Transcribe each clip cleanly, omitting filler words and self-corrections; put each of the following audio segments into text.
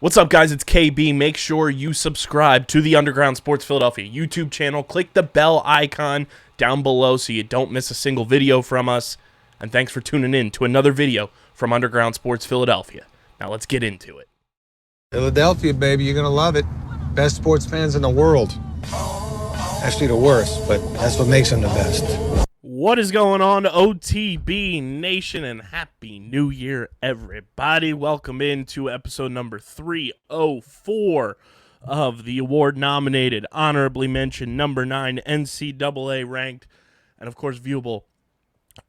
What's up, guys? It's KB. Make sure you subscribe to the Underground Sports Philadelphia YouTube channel. Click the bell icon down below so you don't miss a single video from us. And thanks for tuning in to another video from Underground Sports Philadelphia. Now let's get into it. Philadelphia, baby, you're going to love it. Best sports fans in the world. Actually, the worst, but that's what makes them the best. What is going on, OTB Nation, and Happy New Year, everybody. Welcome into episode number 304 of the award-nominated, honorably mentioned, number 9 NCAA ranked, and of course viewable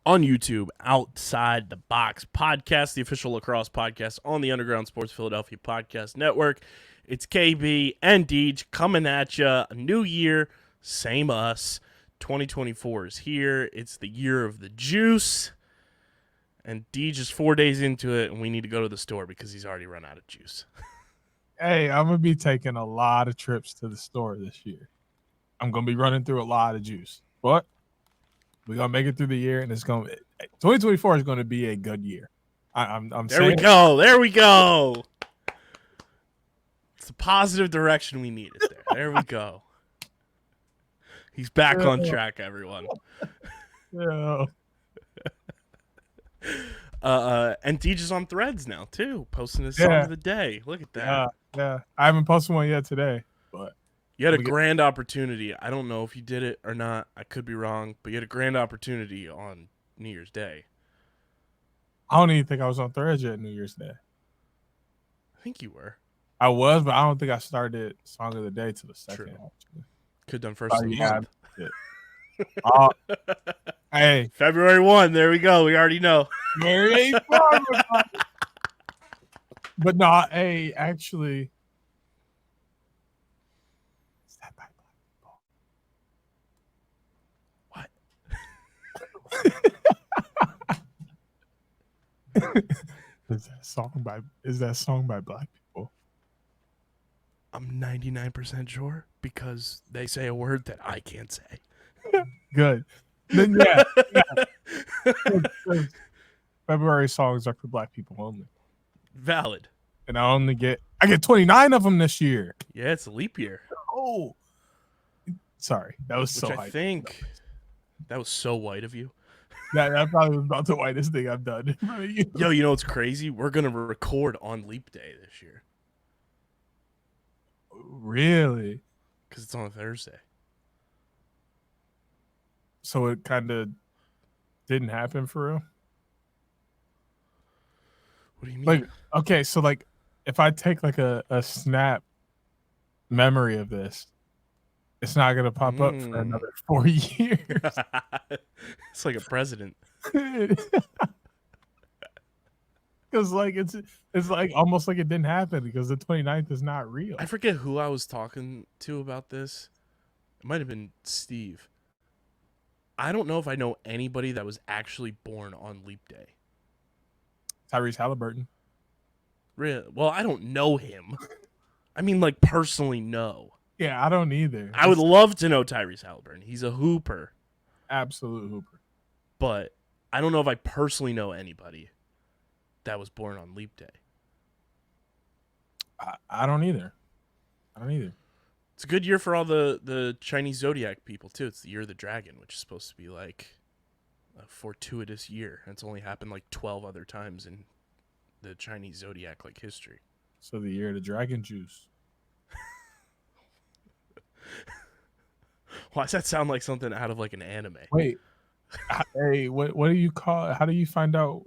on YouTube, Outside the Box podcast, the official lacrosse podcast on the Underground Sports Philadelphia podcast network. It's KB and DAWG coming at you. A new year, same us. 2024 is here. It's the year of the juice. And DAWG is 4 days into it, and we need to go to the store because he's already run out of juice. Hey, I'm going to be taking a lot of trips to the store this year. I'm going to be running through a lot of juice. But we're going to make it through the year, and 2024 is going to be a good year. I'm there we go. There we go. It's the positive direction we needed there. There we go. He's back on track, everyone. Yeah. And DAWG is on Threads now, too, posting his song of the day. Look at that. Yeah. I haven't posted one yet today, but you had a grand opportunity. I don't know if you did it or not. I could be wrong, but you had a grand opportunity on New Year's Day. I don't even think I was on Threads yet New Year's Day. I think you were. I was, but I don't think I started Song of the Day till the second. Actually. Could have done first of the month. Hey, February 1. There we go. We already know. But no, hey, actually, is that by Black people? What? Is that song by Black people? I'm 99% sure because they say a word that I can't say. Good. Then yeah. February songs are for Black people only. Valid. And I get 29 of them this year. Yeah, it's a leap year. Oh, sorry, that was so. I think that was so white of you. That probably was about the whitest thing I've done. Yo, you know what's crazy? We're gonna record on Leap Day this year. Really? Because it's on a Thursday. So it kind of didn't happen for real? What do you mean? Like, okay, so like if I take like a snap memory of this, it's not going to pop up for another 4 years. It's like a president. Because like it's like almost like it didn't happen because the 29th is not real. I forget who I was talking to about this. It might have been Steve. I don't know if I know anybody that was actually born on Leap Day. Tyrese Halliburton. Really? Well, I don't know him. I mean, like, personally, no. Yeah, I don't either. I would love to know Tyrese Halliburton. He's a hooper. Absolute hooper. But I don't know if I personally know anybody that was born on Leap Day. I don't either. It's a good year for all the Chinese zodiac people, too. It's the year of the dragon, which is supposed to be like a fortuitous year. And it's only happened like 12 other times in the Chinese zodiac like history. So the year of the dragon juice. Why does that sound like something out of like an anime? Wait. Hey, what do you call it? How do you find out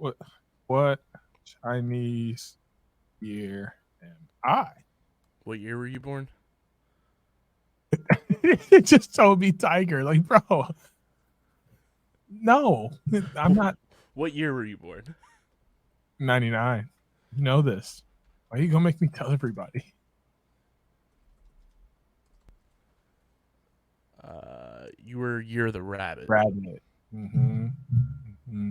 what Chinese year am I? What year were you born? It just told me tiger. Like, bro. No, I'm not. What year were you born? 99. You know this. Why are you gonna make me tell everybody? You were year of the rabbit. Rabbit. Mm-hmm. Mm-hmm.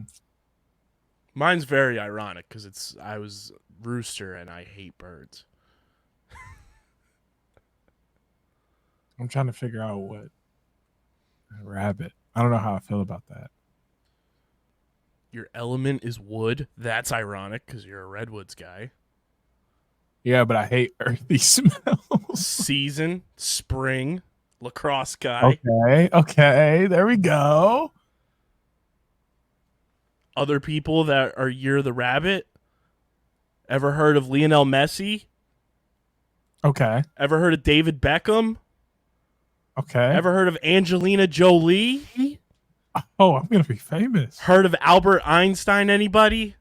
Mine's very ironic because I was rooster and I hate birds. I'm trying to figure out what rabbit. I don't know how I feel about that. Your element is wood. That's ironic because you're a redwoods guy. Yeah, but I hate earthy smells. Season, spring, lacrosse guy. Okay, there we go. Other people that are Year the Rabbit. Ever heard of Lionel Messi? Okay. Ever heard of David Beckham? Okay. Ever heard of Angelina Jolie? Oh, I'm going to be famous. Heard of Albert Einstein, anybody?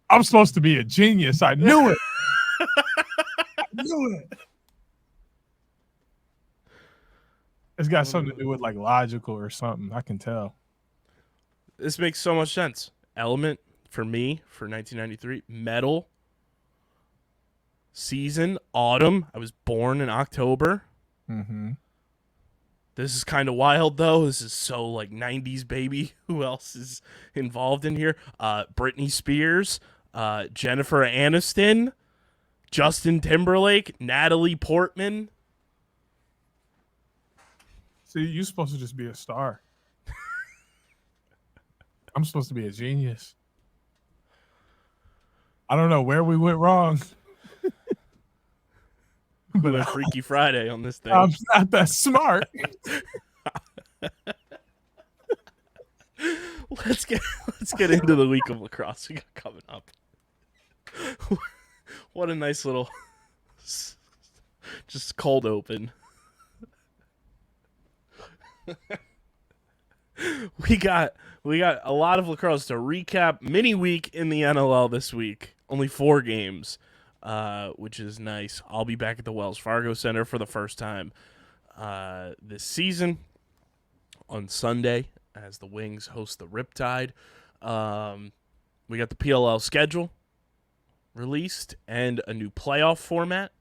I'm supposed to be a genius. I knew it. I knew it. It's got something to do with like logical or something. I can tell. This makes so much sense. Element for me for 1993. Metal. Season, autumn. I was born in October. Mm-hmm. This is kind of wild, though. This is so, like, 90s baby. Who else is involved in here? Britney Spears, Jennifer Aniston, Justin Timberlake, Natalie Portman. See, you're supposed to just be a star. I'm supposed to be a genius. I don't know where we went wrong. But a Freaky Friday on this thing. I'm not that smart. Let's get into the week of lacrosse we got coming up. What a nice little just cold open. We got a lot of lacrosse to recap. Mini week in the NLL this week. Only 4 games, which is nice. I'll be back at the Wells Fargo Center for the first time this season on Sunday as the Wings host the Riptide. We got the PLL schedule released and a new playoff format.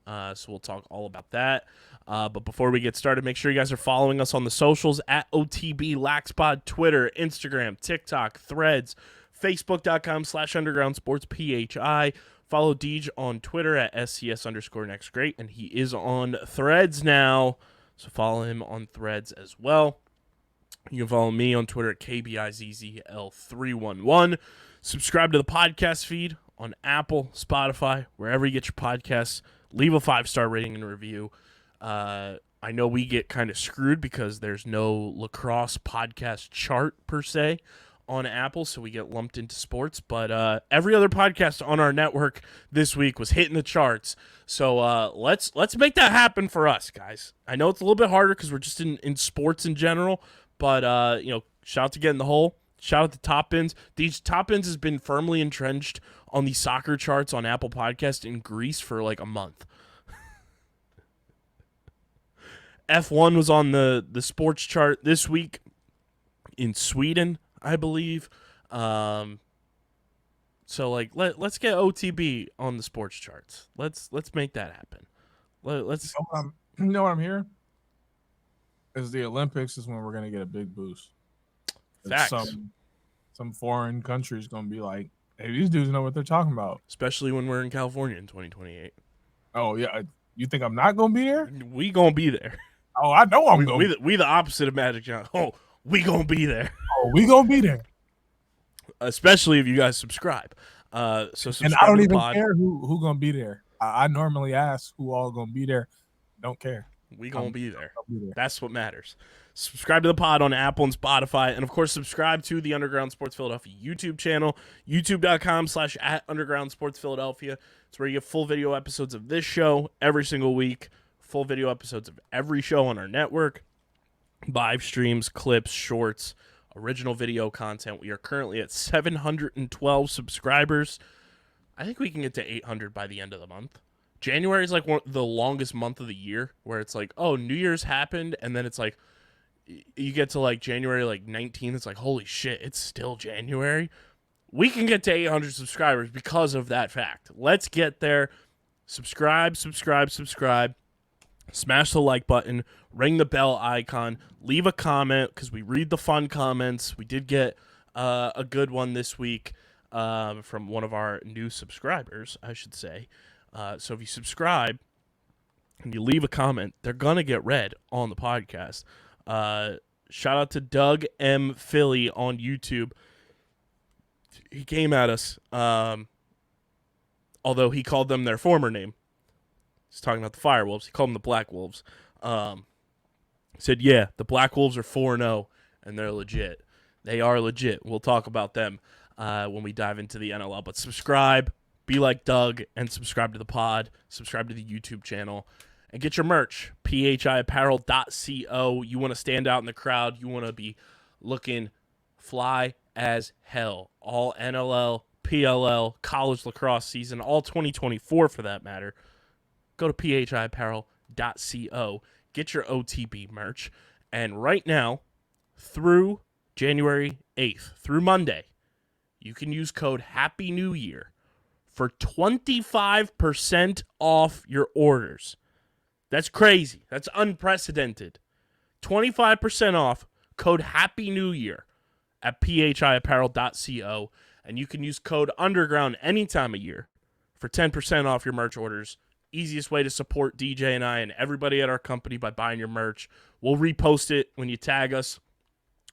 So we'll talk all about that. But before we get started, make sure you guys are following us on the socials at OTB Laxpod, Twitter, Instagram, TikTok, Threads, Facebook.com/undergroundsportsphi. Follow DAWG on Twitter at SCS_NextGreat, and he is on Threads now. So follow him on Threads as well. You can follow me on Twitter at KBIZZL311. Subscribe to the podcast feed on Apple, Spotify, wherever you get your podcasts. Leave a 5-star rating and review. I know we get kind of screwed because there's no lacrosse podcast chart per se on Apple, so we get lumped into sports. But every other podcast on our network this week was hitting the charts. So let's make that happen for us, guys. I know it's a little bit harder because we're just in sports in general. But shout out to Get in the Hole. Shout out to Top Bins. These Top Bins has been firmly entrenched on the soccer charts on Apple Podcast in Greece for like a month. F1 was on the sports chart this week in Sweden, I believe. So like let's get OTB on the sports charts. Let's make that happen. Let's. You know what I'm hearing? Is the Olympics is when we're gonna get a big boost. Facts. Some foreign country's gonna be like, hey, these dudes know what they're talking about. Especially when we're in California in 2028. Oh yeah, you think I'm not gonna be there? We gonna be there. Oh, I know I'm going. We the opposite of Magic Johnson. Oh, we gonna be there. Oh, we gonna be there. Especially if you guys subscribe. So subscribe. And I don't even care who gonna be there. I normally ask who all gonna be there. Don't care. We gonna be there. That's what matters. Subscribe to the pod on Apple and Spotify. And, of course, subscribe to the Underground Sports Philadelphia YouTube channel, youtube.com/@undergroundsportsphiladelphia. It's where you get full video episodes of this show every single week, full video episodes of every show on our network, live streams, clips, shorts, original video content. We are currently at 712 subscribers. I think we can get to 800 by the end of the month. January is like the longest month of the year where it's like, oh, New Year's happened, and then it's like you get to like January like 19th, it's like, holy shit, it's still January. We can get to 800 subscribers because of that fact. Let's get there. Subscribe. Smash the like button, ring the bell icon, leave a comment because we read the fun comments. We did get a good one this week from one of our new subscribers, I should say. So if you subscribe and you leave a comment, they're going to get read on the podcast. Shout out to Doug M. Philly on YouTube. He came at us. although he called them their former name. He's talking about the FireWolves. He called them the Black Wolves. Said, yeah, the Black Wolves are 4-0, and they're legit. They are legit. We'll talk about them when we dive into the NLL. But subscribe, be like Doug, and subscribe to the pod. Subscribe to the YouTube channel. And get your merch, phiapparel.co. You want to stand out in the crowd. You want to be looking fly as hell. All NLL, PLL, college lacrosse season, all 2024 for that matter. Go to phiapparel.co. Get your OTB merch. And right now, through January 8th, through Monday, you can use code Happy New Year for 25% off your orders. That's crazy. That's unprecedented. 25% off, code Happy New Year at phiapparel.co. And you can use code Underground any time of year for 10% off your merch orders. Easiest way to support DJ and I and everybody at our company by buying your merch. We'll repost it when you tag us,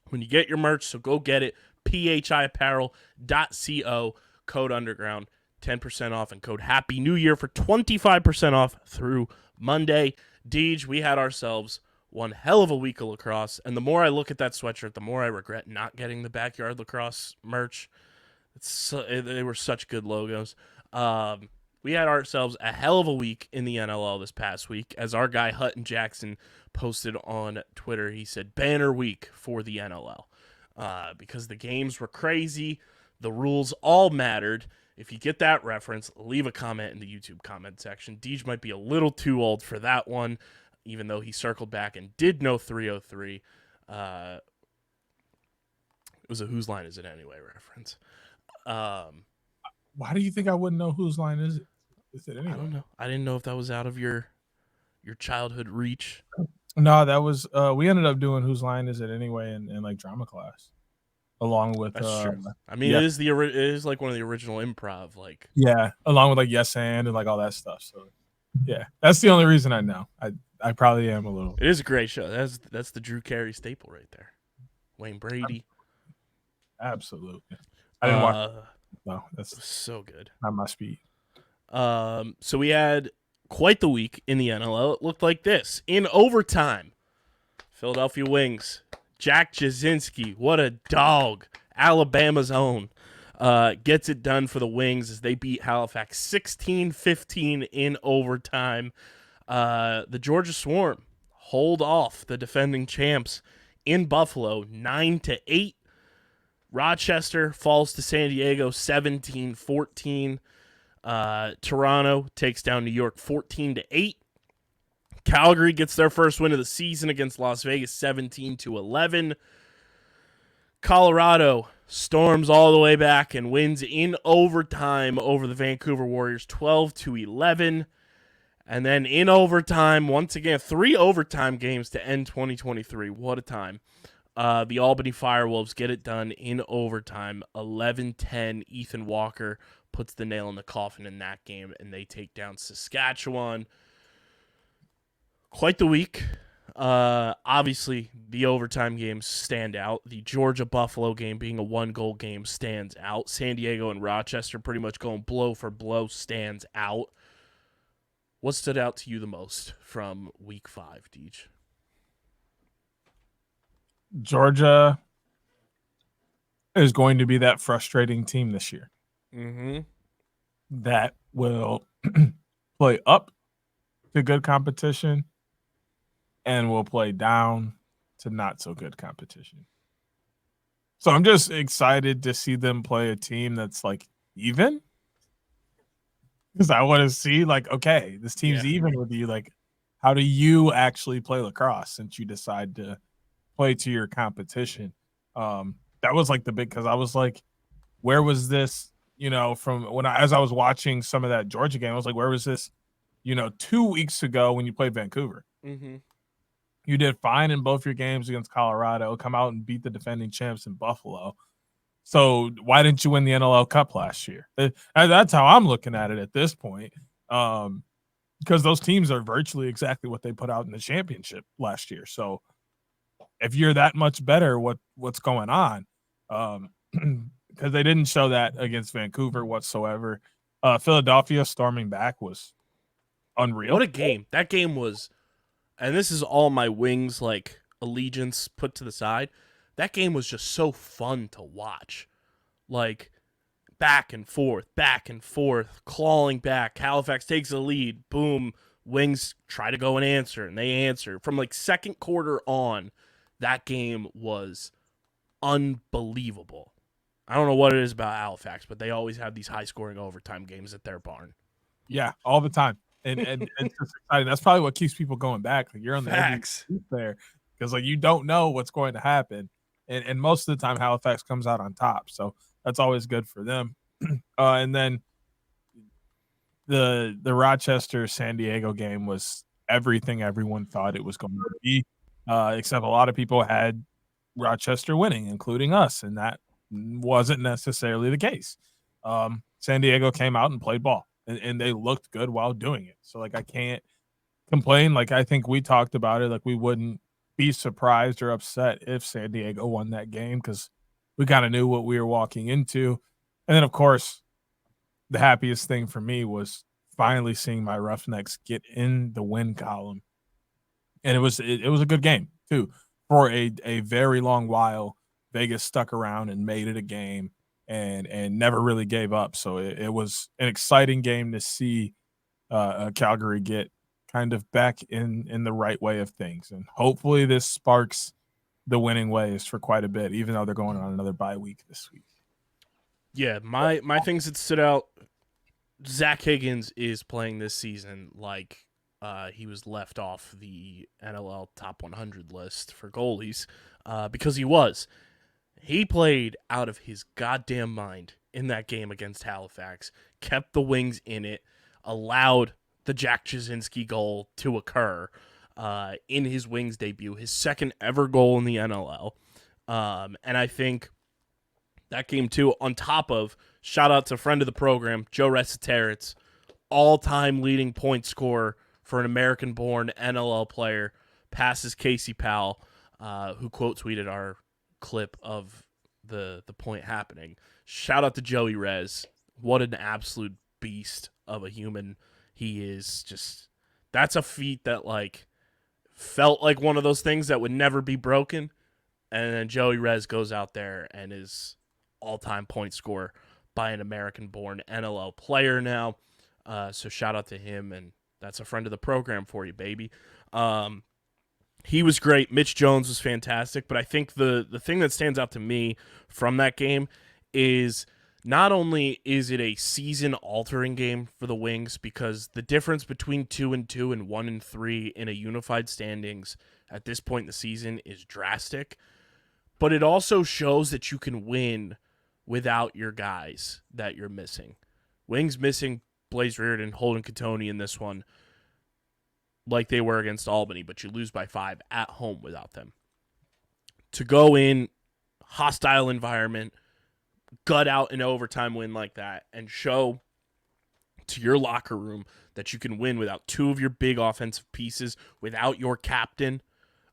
when you get your merch, so go get it. phiapparel.co, code Underground, 10% off, and code Happy New Year for 25% off through Monday. Deej, we had ourselves one hell of a week of lacrosse, and the more I look at that sweatshirt, the more I regret not getting the backyard lacrosse merch. They were such good logos. We had ourselves a hell of a week in the NLL this past week. As our guy Hutton Jackson posted on Twitter, he said, banner week for the NLL. Because the games were crazy. The rules all mattered. If you get that reference, leave a comment in the YouTube comment section. Deej might be a little too old for that one, even though he circled back and did know 303. It was a Whose Line Is It Anyway reference. Why do you think I wouldn't know whose line is it? Is it anyway? I don't know. I didn't know if that was out of your childhood reach. No, that was we ended up doing Whose Line Is It Anyway in like drama class, along with That's true. I mean, yeah. it is like one of the original improv, like along with like Yes and like all that stuff. So yeah, that's the only reason I know. I probably am a little. It is a great show. That's the Drew Carey staple right there. Wayne Brady. Absolutely. I didn't watch. No, that's so good. Not my speed. So we had quite the week in the NLL. It looked like this. In overtime, Philadelphia Wings, Jack Jasinski, what a dog. Alabama's own. Gets it done for the Wings as they beat Halifax 16-15 in overtime. The Georgia Swarm hold off the defending champs in Buffalo 9-8. Rochester falls to San Diego 17-14. Toronto takes down New York 14-8. Calgary gets their first win of the season against Las Vegas 17-11. Colorado storms all the way back and wins in overtime over the Vancouver Warriors 12-11. And then in overtime, once again, 3 overtime games to end 2023. What a time. The Albany Firewolves get it done in overtime, 11-10. Ethan Walker puts the nail in the coffin in that game, and they take down Saskatchewan. Quite the week. Obviously, the overtime games stand out. The Georgia-Buffalo game being a 1-goal game stands out. San Diego and Rochester pretty much going blow for blow stands out. What stood out to you the most from week 5, Deej? Georgia is going to be that frustrating team this year. Mm-hmm. That will play up to good competition and will play down to not so good competition. So I'm just excited to see them play a team that's like even. Because I want to see like, okay, this team's even with you. Like, how do you actually play lacrosse since you decide to play to your competition? That was like the big, because I was like, where was this, from when as I was watching some of that Georgia game, I was like, where was this, 2 weeks ago when you played Vancouver? Mm-hmm. You did fine in both your games against Colorado, come out and beat the defending champs in Buffalo. So why didn't you win the NLL Cup last year? That's how I'm looking at it at this point. Because those teams are virtually exactly what they put out in the championship last year. So if you're that much better, what's going on? Because they didn't show that against Vancouver whatsoever. Philadelphia storming back was unreal. What a game. That game was, and this is all my Wings like allegiance put to the side. That game was just so fun to watch. Like back and forth, clawing back. Halifax takes the lead. Boom. Wings try to go and answer, and they answer. From like second quarter on, that game was unbelievable. I don't know what it is about Halifax, but they always have these high-scoring overtime games at their barn. Yeah, all the time. And it's just exciting. That's probably what keeps people going back. Like you're on the Facts there because like you don't know what's going to happen. And most of the time Halifax comes out on top. So that's always good for them. And then the Rochester San Diego game was everything everyone thought it was going to be, except a lot of people had Rochester winning, including us, and that wasn't necessarily the case. San Diego came out and played ball, and they looked good while doing it. So like I can't complain. Like I think we talked about it. Like we wouldn't be surprised or upset if San Diego won that game because we kind of knew what we were walking into. And then of course, the happiest thing for me was finally seeing my Roughnecks get in the win column. And it was a good game too. For a very long while, Vegas stuck around and made it a game and never really gave up. So it was an exciting game to see Calgary get kind of back in the right way of things. And hopefully this sparks the winning ways for quite a bit, even though they're going on another bye week this week. Yeah, my things that stood out, Zach Higgins is playing this season like he was left off the NLL top 100 list for goalies because he was. He played out of his goddamn mind in that game against Halifax, kept the Wings in it, allowed the Jack Jasinski goal to occur in his Wings debut, his second ever goal in the NLL. And I think that game too, on top of, shout out to friend of the program, Joe Resetarits, all-time leading point scorer for an American-born NLL player, passes Casey Powell, who quote tweeted our clip of the point happening. Shout out to Joey Rez. What an absolute beast of a human he is. Just that's a feat that like felt like one of those things that would never be broken. And then Joey Rez goes out there and is all-time point scorer by an American-born NLL player now. So shout out to him, and that's a friend of the program for you, baby. He was great. Mitch Jones was fantastic, but I think the thing that stands out to me from that game is not only is it a season-altering game for the Wings, because the difference between 2-2 and 1-3 in a unified standings at this point in the season is drastic, but it also shows that you can win without your guys that you're missing. Wings missing Blaze Reardon, Holden Catoni in this one, like they were against Albany, but you lose by 5 at home without them. To go in, hostile environment, gut out an overtime win like that, and show to your locker room that you can win without two of your big offensive pieces, without your captain,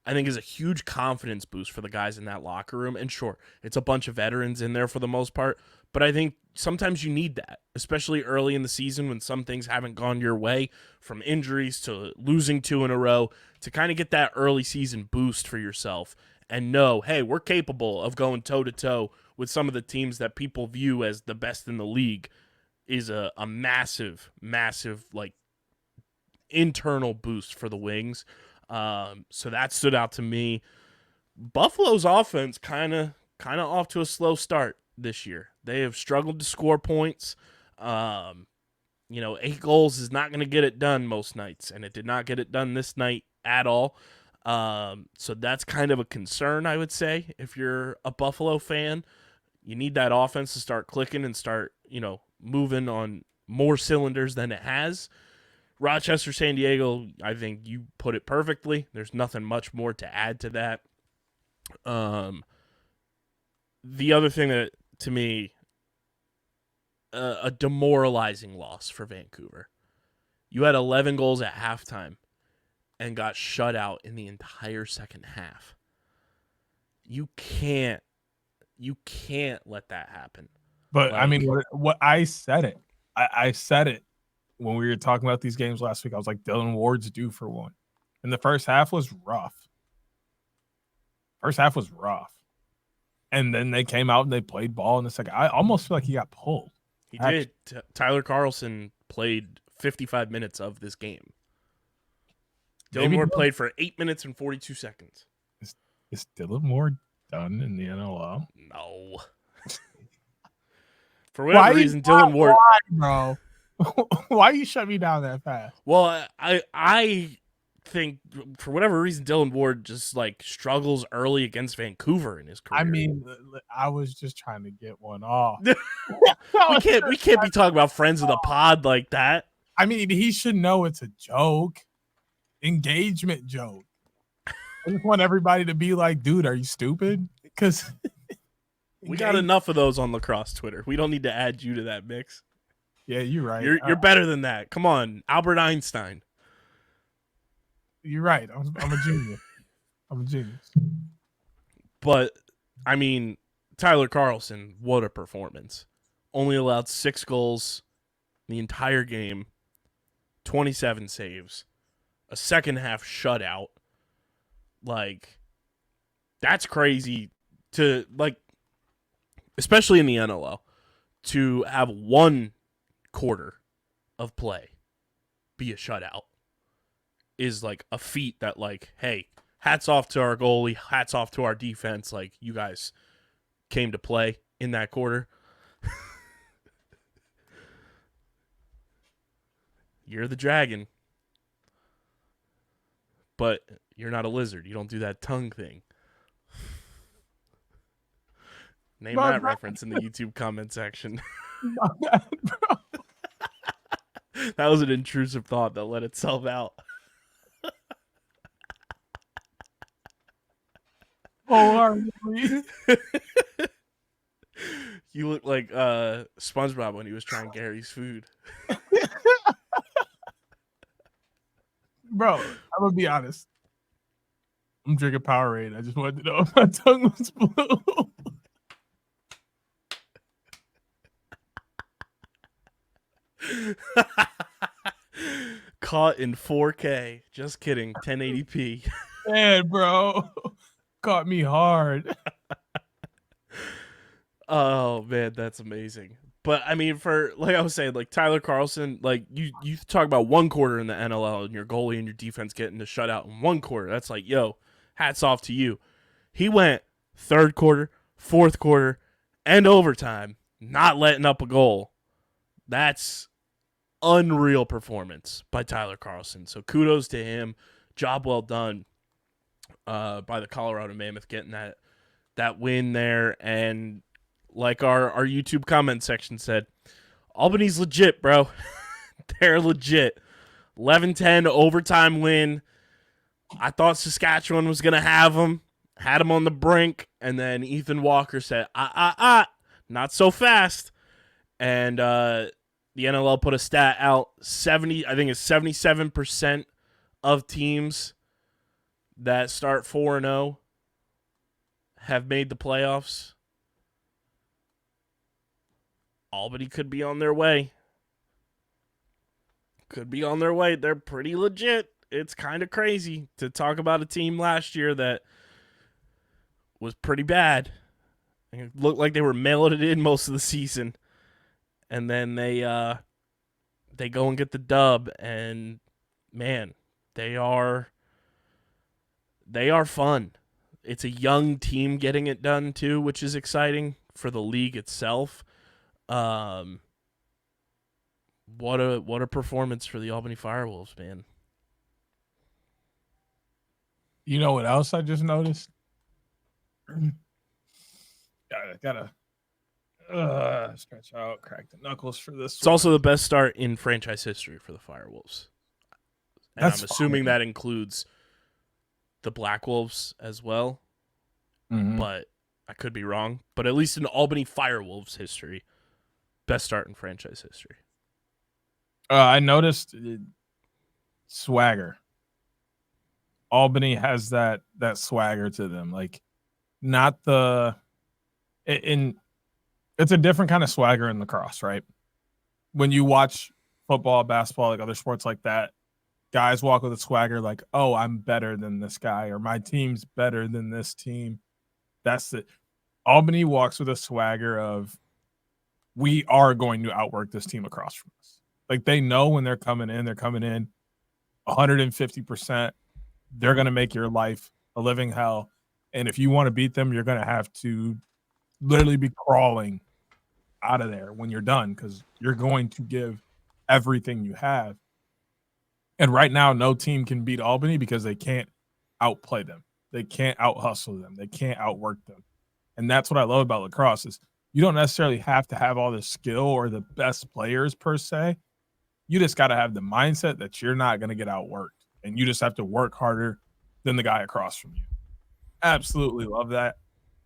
I think is a huge confidence boost for the guys in that locker room. And sure, it's a bunch of veterans in there for the most part, but I think sometimes you need that, especially early in the season when some things haven't gone your way, from injuries to losing 2 in a row, to kind of get that early season boost for yourself and know, hey, we're capable of going toe-to-toe with some of the teams that people view as the best in the league, is a massive, massive, like, internal boost for the Wings. So that stood out to me. Buffalo's offense kind of off to a slow start this year. They have struggled to score points. 8 goals is not going to get it done most nights, and it did not get it done this night at all. So that's kind of a concern, I would say, if you're a Buffalo fan. You need that offense to start clicking and start, moving on more cylinders than it has. Rochester, San Diego, I think you put it perfectly. There's nothing much more to add to that. The other thing that, to me, a demoralizing loss for Vancouver. You had 11 goals at halftime and got shut out in the entire second half. You can't let that happen. But I mean, what I said it. I said it when we were talking about these games last week. I was like, Dylan Ward's due for one. And the first half was rough. And then they came out and they played ball in the second. I almost feel like he got pulled. He did. Tyler Carlson played 55 minutes of this game. Dylan Ward played for 8 minutes and 42 seconds. Is Dylan Ward done in the NLL? No. For whatever reason, Dylan Ward. Why, bro? Why you shut me down that fast? Well, I think for whatever reason, Dylan Ward just like struggles early against Vancouver in his career. I mean, I was just trying to get one off. we can't be talking about friends of the pod like that. I mean, he should know it's a joke, engagement joke. I just want everybody to be like, dude, are you stupid? Because we got enough of those on Lacrosse Twitter. We don't need to add you to that mix. Yeah, you're right. You're better than that. Come on, Albert Einstein. You're right. I'm a genius. I'm a genius. But, I mean, Tyler Carlson, what a performance. Only allowed 6 goals the entire game, 27 saves, a second half shutout. Like, that's crazy to, like, especially in the NLL, to have 1 quarter of play be a shutout is like a feat that, like, hey, hats off to our goalie, hats off to our defense. Like, you guys came to play in that quarter. You're the dragon. But you're not a lizard. You don't do that tongue thing. Name that reference in the YouTube comment section. That was an intrusive thought that let itself out. Wholeheartedly. You look like SpongeBob when he was trying Gary's food. Bro, I'm going to be honest. I'm drinking Powerade. I just wanted to know if my tongue was blue. Caught in 4K. Just kidding. 1080p. Man, bro. Caught me hard. Oh, man, that's amazing. But, I mean, for, like I was saying, like, Tyler Carlson, like, you talk about 1 quarter in the NLL and your goalie and your defense getting the shutout in 1 quarter. That's like, yo, hats off to you. He went 3rd quarter, 4th quarter, and overtime, not letting up a goal. That's unreal performance by Tyler Carlson. So kudos to him. Job well done by the Colorado Mammoth getting that win there. And like our YouTube comment section said, Albany's legit, bro. They're legit. 11-10 overtime win. I thought Saskatchewan was going to have them. Had them on the brink. And then Ethan Walker said, not so fast. And the NLL put a stat out. I think it's 77% of teams that start 4-0 have made the playoffs. Albany could be on their way. They're pretty legit. It's kind of crazy to talk about a team last year that was pretty bad. It looked like they were mailing it in most of the season. And then they go and get the dub, and man, they are fun. It's a young team getting it done too, which is exciting for the league itself. What a performance for the Albany FireWolves, man. You know what else I just noticed? Gotta stretch out, crack the knuckles for this. It's also the best start in franchise history for the FireWolves. And I'm assuming that includes the Black Wolves as well. Mm-hmm. But I could be wrong. But at least in Albany FireWolves history, best start in franchise history. I noticed swagger. Albany has that swagger to them. Like, not the... It's a different kind of swagger in lacrosse, right? when you watch football, basketball, like other sports like that, guys walk with a swagger like, oh, I'm better than this guy, or my team's better than this team. That's it. Albany walks with a swagger of, we are going to outwork this team across from us. Like, they know when they're coming in 150%. They're going to make your life a living hell. And if you want to beat them, you're going to have to literally be crawling out of there when you're done, because you're going to give everything you have. And right now, no team can beat Albany because they can't outplay them. They can't out-hustle them. They can't outwork them. And that's what I love about lacrosse is you don't necessarily have to have all the skill or the best players per se. You just got to have the mindset that you're not going to get outworked, and you just have to work harder than the guy across from you. Absolutely love that.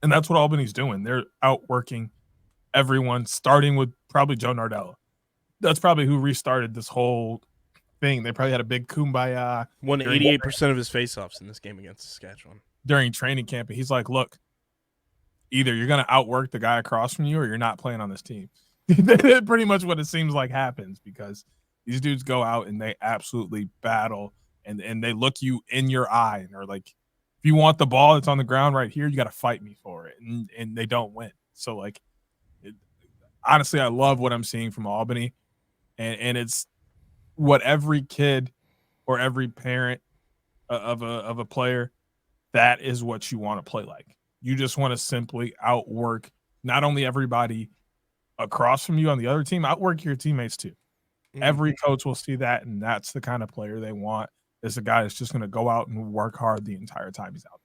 And that's what Albany's doing. They're outworking everyone, starting with probably Joe Nardella. That's probably who restarted this whole thing. They probably had a big kumbaya. Won 88% of his faceoffs in this game against Saskatchewan. During training camp, and he's like, look, either you're going to outwork the guy across from you or you're not playing on this team. That's pretty much what it seems like happens, because these dudes go out and they absolutely battle, and they look you in your eye and are like, if you want the ball that's on the ground right here, you got to fight me for it. And they don't win. So, like, honestly, I love what I'm seeing from Albany. And it's what every kid or every parent of a player, that is what you want to play like. You just want to simply outwork not only everybody across from you on the other team, outwork your teammates too. Mm-hmm. Every coach will see that, and that's the kind of player they want, is a guy that's just going to go out and work hard the entire time he's out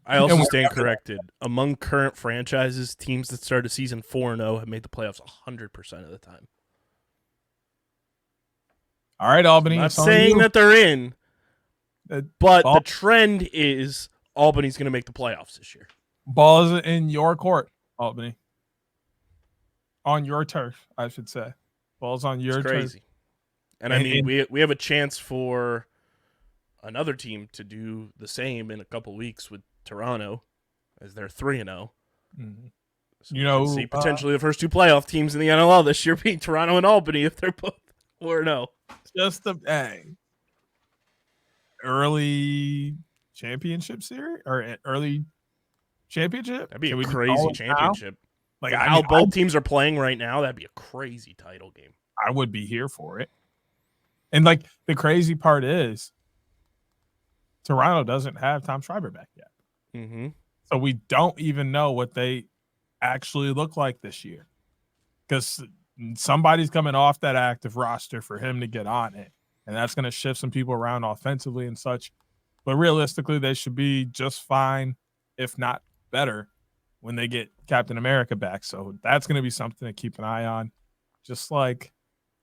there. I also stand corrected. Among current franchises, teams that started season 4-0 have made the playoffs 100% of the time. All right, Albany. I'm not saying that they're in, but the trend is Albany's going to make the playoffs this year. Ball is in your court, Albany. On your turf, I should say. Ball's on your turf. Crazy. And I mean, we have a chance for another team to do the same in a couple weeks with Toronto, as they're 3-0. Mm-hmm. So you know, see potentially the first two playoff teams in the NLL this year being Toronto and Albany if they're both 4-0. Just a early championship series or early championship. That'd be a crazy championship. Like how both teams are playing right now, that'd be a crazy title game. I would be here for it. And like the crazy part is, Toronto doesn't have Tom Schreiber back yet. Mm-hmm. So we don't even know what they actually look like this year, because somebody's coming off that active roster for him to get on it. And that's going to shift some people around offensively and such. But realistically, they should be just fine, if not better, when they get Captain America back. So that's going to be something to keep an eye on. Just like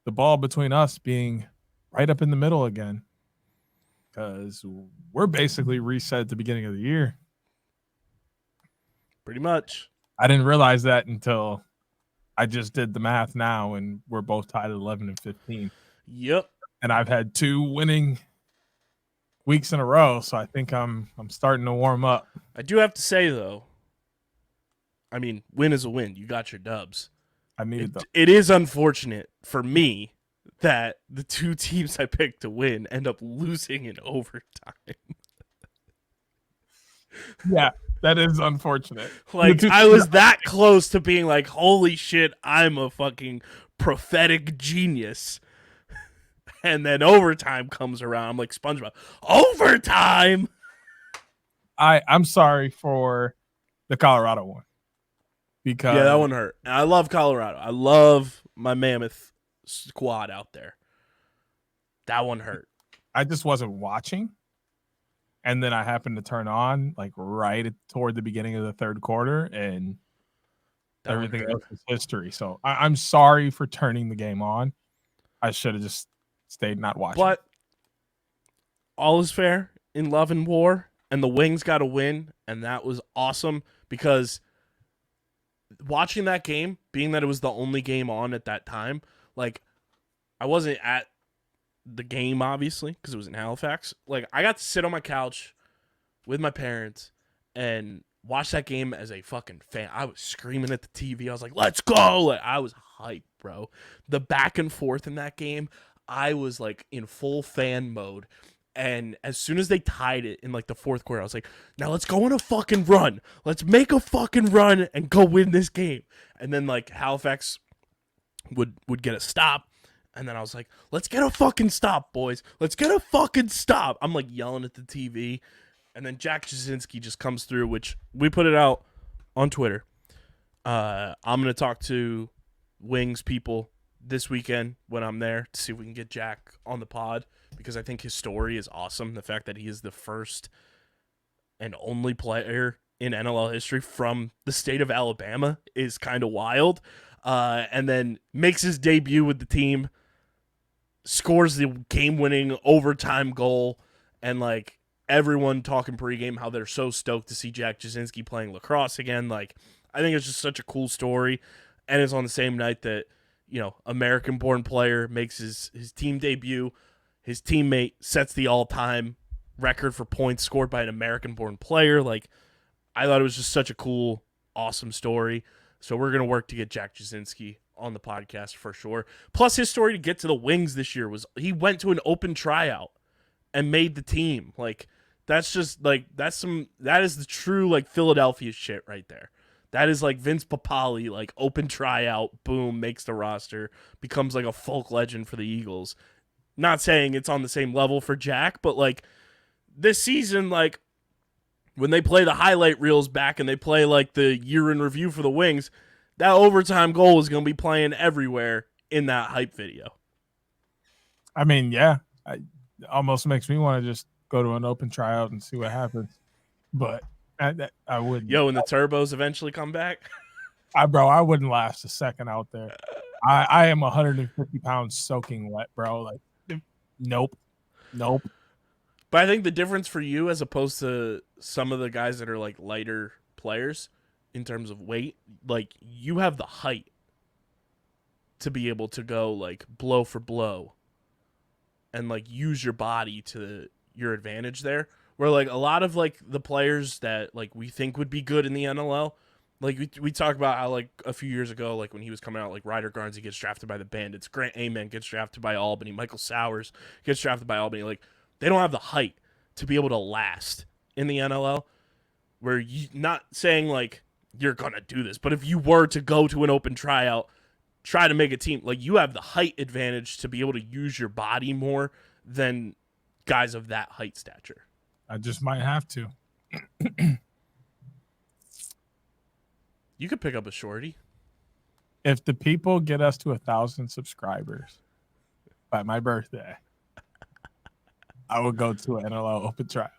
the ball between us being right up in the middle again, because we're basically reset at the beginning of the year. Pretty much. I didn't realize that until I just did the math now, and we're both tied at 11-15. Yep. And I've had 2 winning weeks in a row, so I think I'm starting to warm up. I do have to say, though, I mean, win is a win. You got your dubs. I needed them. It is unfortunate for me that the 2 teams I picked to win end up losing in overtime. Yeah, that is unfortunate. Like, I was that close to being like, holy shit, I'm a fucking prophetic genius. And then overtime comes around. I'm like SpongeBob. Overtime! I'm sorry for the Colorado one. Because yeah, that one hurt. And I love Colorado. I love my Mammoth squad out there. That one hurt. I just wasn't watching. And then I happened to turn on like right toward the beginning of the third quarter, and everything else is history. So I'm sorry for turning the game on. I should have just stayed not watching. But all is fair in love and war, and the Wings got a win, and that was awesome, because watching that game, being that it was the only game on at that time, like, I wasn't at the game, obviously, because it was in Halifax. Like, I got to sit on my couch with my parents and watch that game as a fucking fan. I was screaming at the TV. I was like, let's go! Like, I was hype, bro. The back and forth in that game, I was like in full fan mode. And as soon as they tied it in like the fourth quarter, I was like, now let's go on a fucking run. Let's make a fucking run and go win this game. And then like Halifax would get a stop. And then I was like, let's get a fucking stop, boys. Let's get a fucking stop. I'm like yelling at the TV. And then Jack Jasinski just comes through, which we put it out on Twitter. I'm going to talk to Wings people this weekend when I'm there to see if we can get Jack on the pod, because I think his story is awesome. The fact that he is the first and only player in NLL history from the state of Alabama is kind of wild. And then makes his debut with the team, scores the game-winning overtime goal, and like everyone talking pregame how they're so stoked to see Jack Jasinski playing lacrosse again. Like, I think it's just such a cool story, and it's on the same night that, you know, American-born player makes his team debut. His teammate sets the all-time record for points scored by an American-born player. Like, I thought it was just such a cool, awesome story. So we're going to work to get Jack Jasinski on the podcast for sure. Plus, his story to get to the Wings this year was he went to an open tryout and made the team. Like, that's just, like, that is the true, like, Philadelphia shit right there. That is like Vince Papali, like open tryout, boom, makes the roster, becomes like a folk legend for the Eagles. Not saying it's on the same level for Jack, but like this season, like when they play the highlight reels back and they play like the year in review for the Wings, that overtime goal is going to be playing everywhere in that hype video. I mean, yeah, it almost makes me want to just go to an open tryout and see what happens. But I wouldn't. Yo, when the turbos eventually come back, I wouldn't last a second out there. I am 150 pounds soaking wet, bro. Like, nope. But I think the difference for you, as opposed to some of the guys that are like lighter players in terms of weight, like you have the height to be able to go like blow for blow and like use your body to your advantage there. Where like a lot of like the players that like we think would be good in the NLL, like we talk about how like a few years ago, like when he was coming out, like Ryder Garnsey gets drafted by the Bandits, Grant Amen gets drafted by Albany, Michael Sowers gets drafted by Albany. Like they don't have the height to be able to last in the NLL. Where you not saying like you're gonna do this, but if you were to go to an open tryout, try to make a team, like you have the height advantage to be able to use your body more than guys of that height stature. I just might have to. You could pick up a shorty. If the people get us to 1,000 subscribers by my birthday, I would go to an NLL open tryout.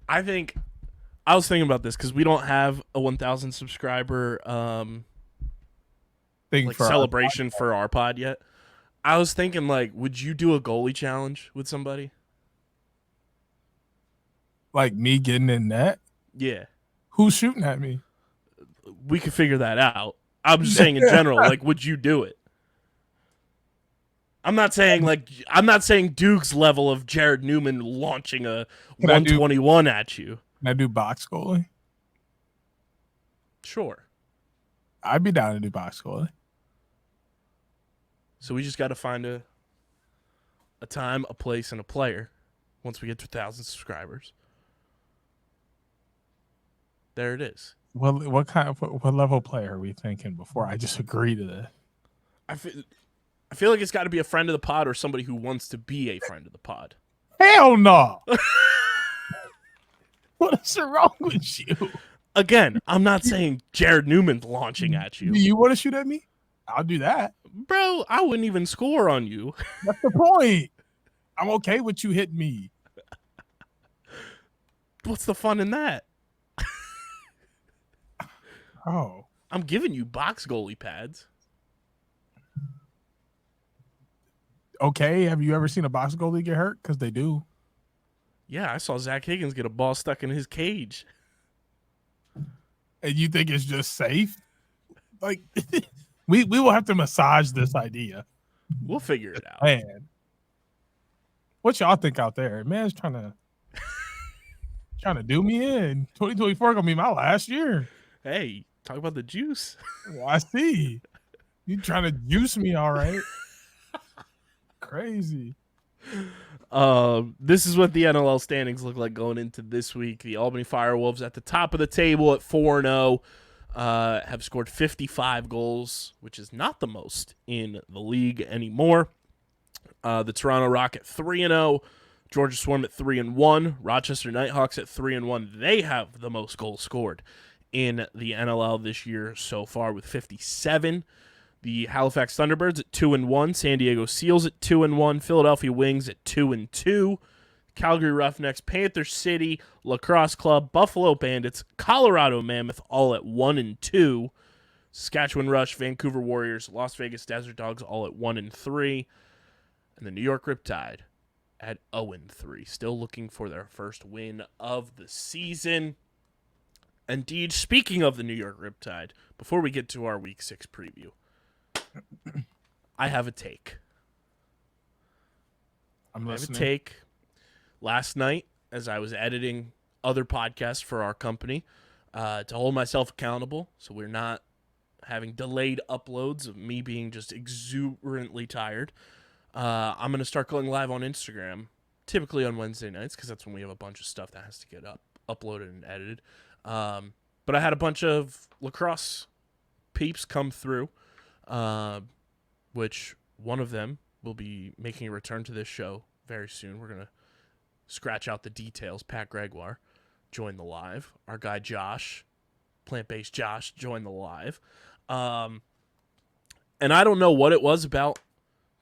I was thinking about this because we don't have a 1,000 subscriber like celebration for our pod yet. I was thinking, like, would you do a goalie challenge with somebody? Like me getting in net? Yeah. Who's shooting at me? We could figure that out. I'm just saying in general, like, would you do it? I'm not saying Duke's level of Jared Newman launching a 121 at you. Can I do box goalie? Sure. I'd be down to do box goalie. So we just got to find a time, a place, and a player once we get to 1,000 subscribers. There it is. Well, what level player are we thinking before I just agree to this? I feel like it's got to be a friend of the pod or somebody who wants to be a friend of the pod. Hell no. What is wrong with you? Again, I'm not saying Jared Newman's launching at you. Do you want to shoot at me? I'll do that. Bro, I wouldn't even score on you. That's the point. I'm okay with you hitting me. What's the fun in that? Oh. I'm giving you box goalie pads. Okay, have you ever seen a box goalie get hurt? Because they do. Yeah, I saw Zach Higgins get a ball stuck in his cage. And you think it's just safe? Like, we will have to massage this idea. We'll figure it out. Man. What y'all think out there? Man's trying to trying to do me in. 2024 gonna be my last year. Hey, talk about the juice. Well, I see. You trying to juice me, all right? Crazy. This is what the NLL standings look like going into this week. The Albany FireWolves at the top of the table at 4-0. Have scored 55 goals, which is not the most in the league anymore. The Toronto Rocket 3-0. Georgia Swarm at 3-1. Rochester Nighthawks at 3-1. They have the most goals scored in the NLL this year so far with 57. The Halifax Thunderbirds at 2-1. San Diego Seals at 2-1. Philadelphia Wings at 2-2. Calgary Roughnecks, Panther City, Lacrosse Club, Buffalo Bandits, Colorado Mammoth, all at 1-2. Saskatchewan Rush, Vancouver Warriors, Las Vegas Desert Dogs, all at 1-3. And the New York Riptide at 0-3. Still looking for their first win of the season. Indeed, speaking of the New York Riptide, before we get to our Week 6 preview, I have a take. I'm listening. I have a take. Last night, as I was editing other podcasts for our company, to hold myself accountable so we're not having delayed uploads of me being just exuberantly tired, I'm going to start going live on Instagram, typically on Wednesday nights, because that's when we have a bunch of stuff that has to get uploaded and edited. But I had a bunch of lacrosse peeps come through, which one of them will be making a return to this show very soon. We're going to scratch out the details. Pat Gregoire joined the live. Our guy Josh, plant-based Josh, joined the live. And I don't know what it was about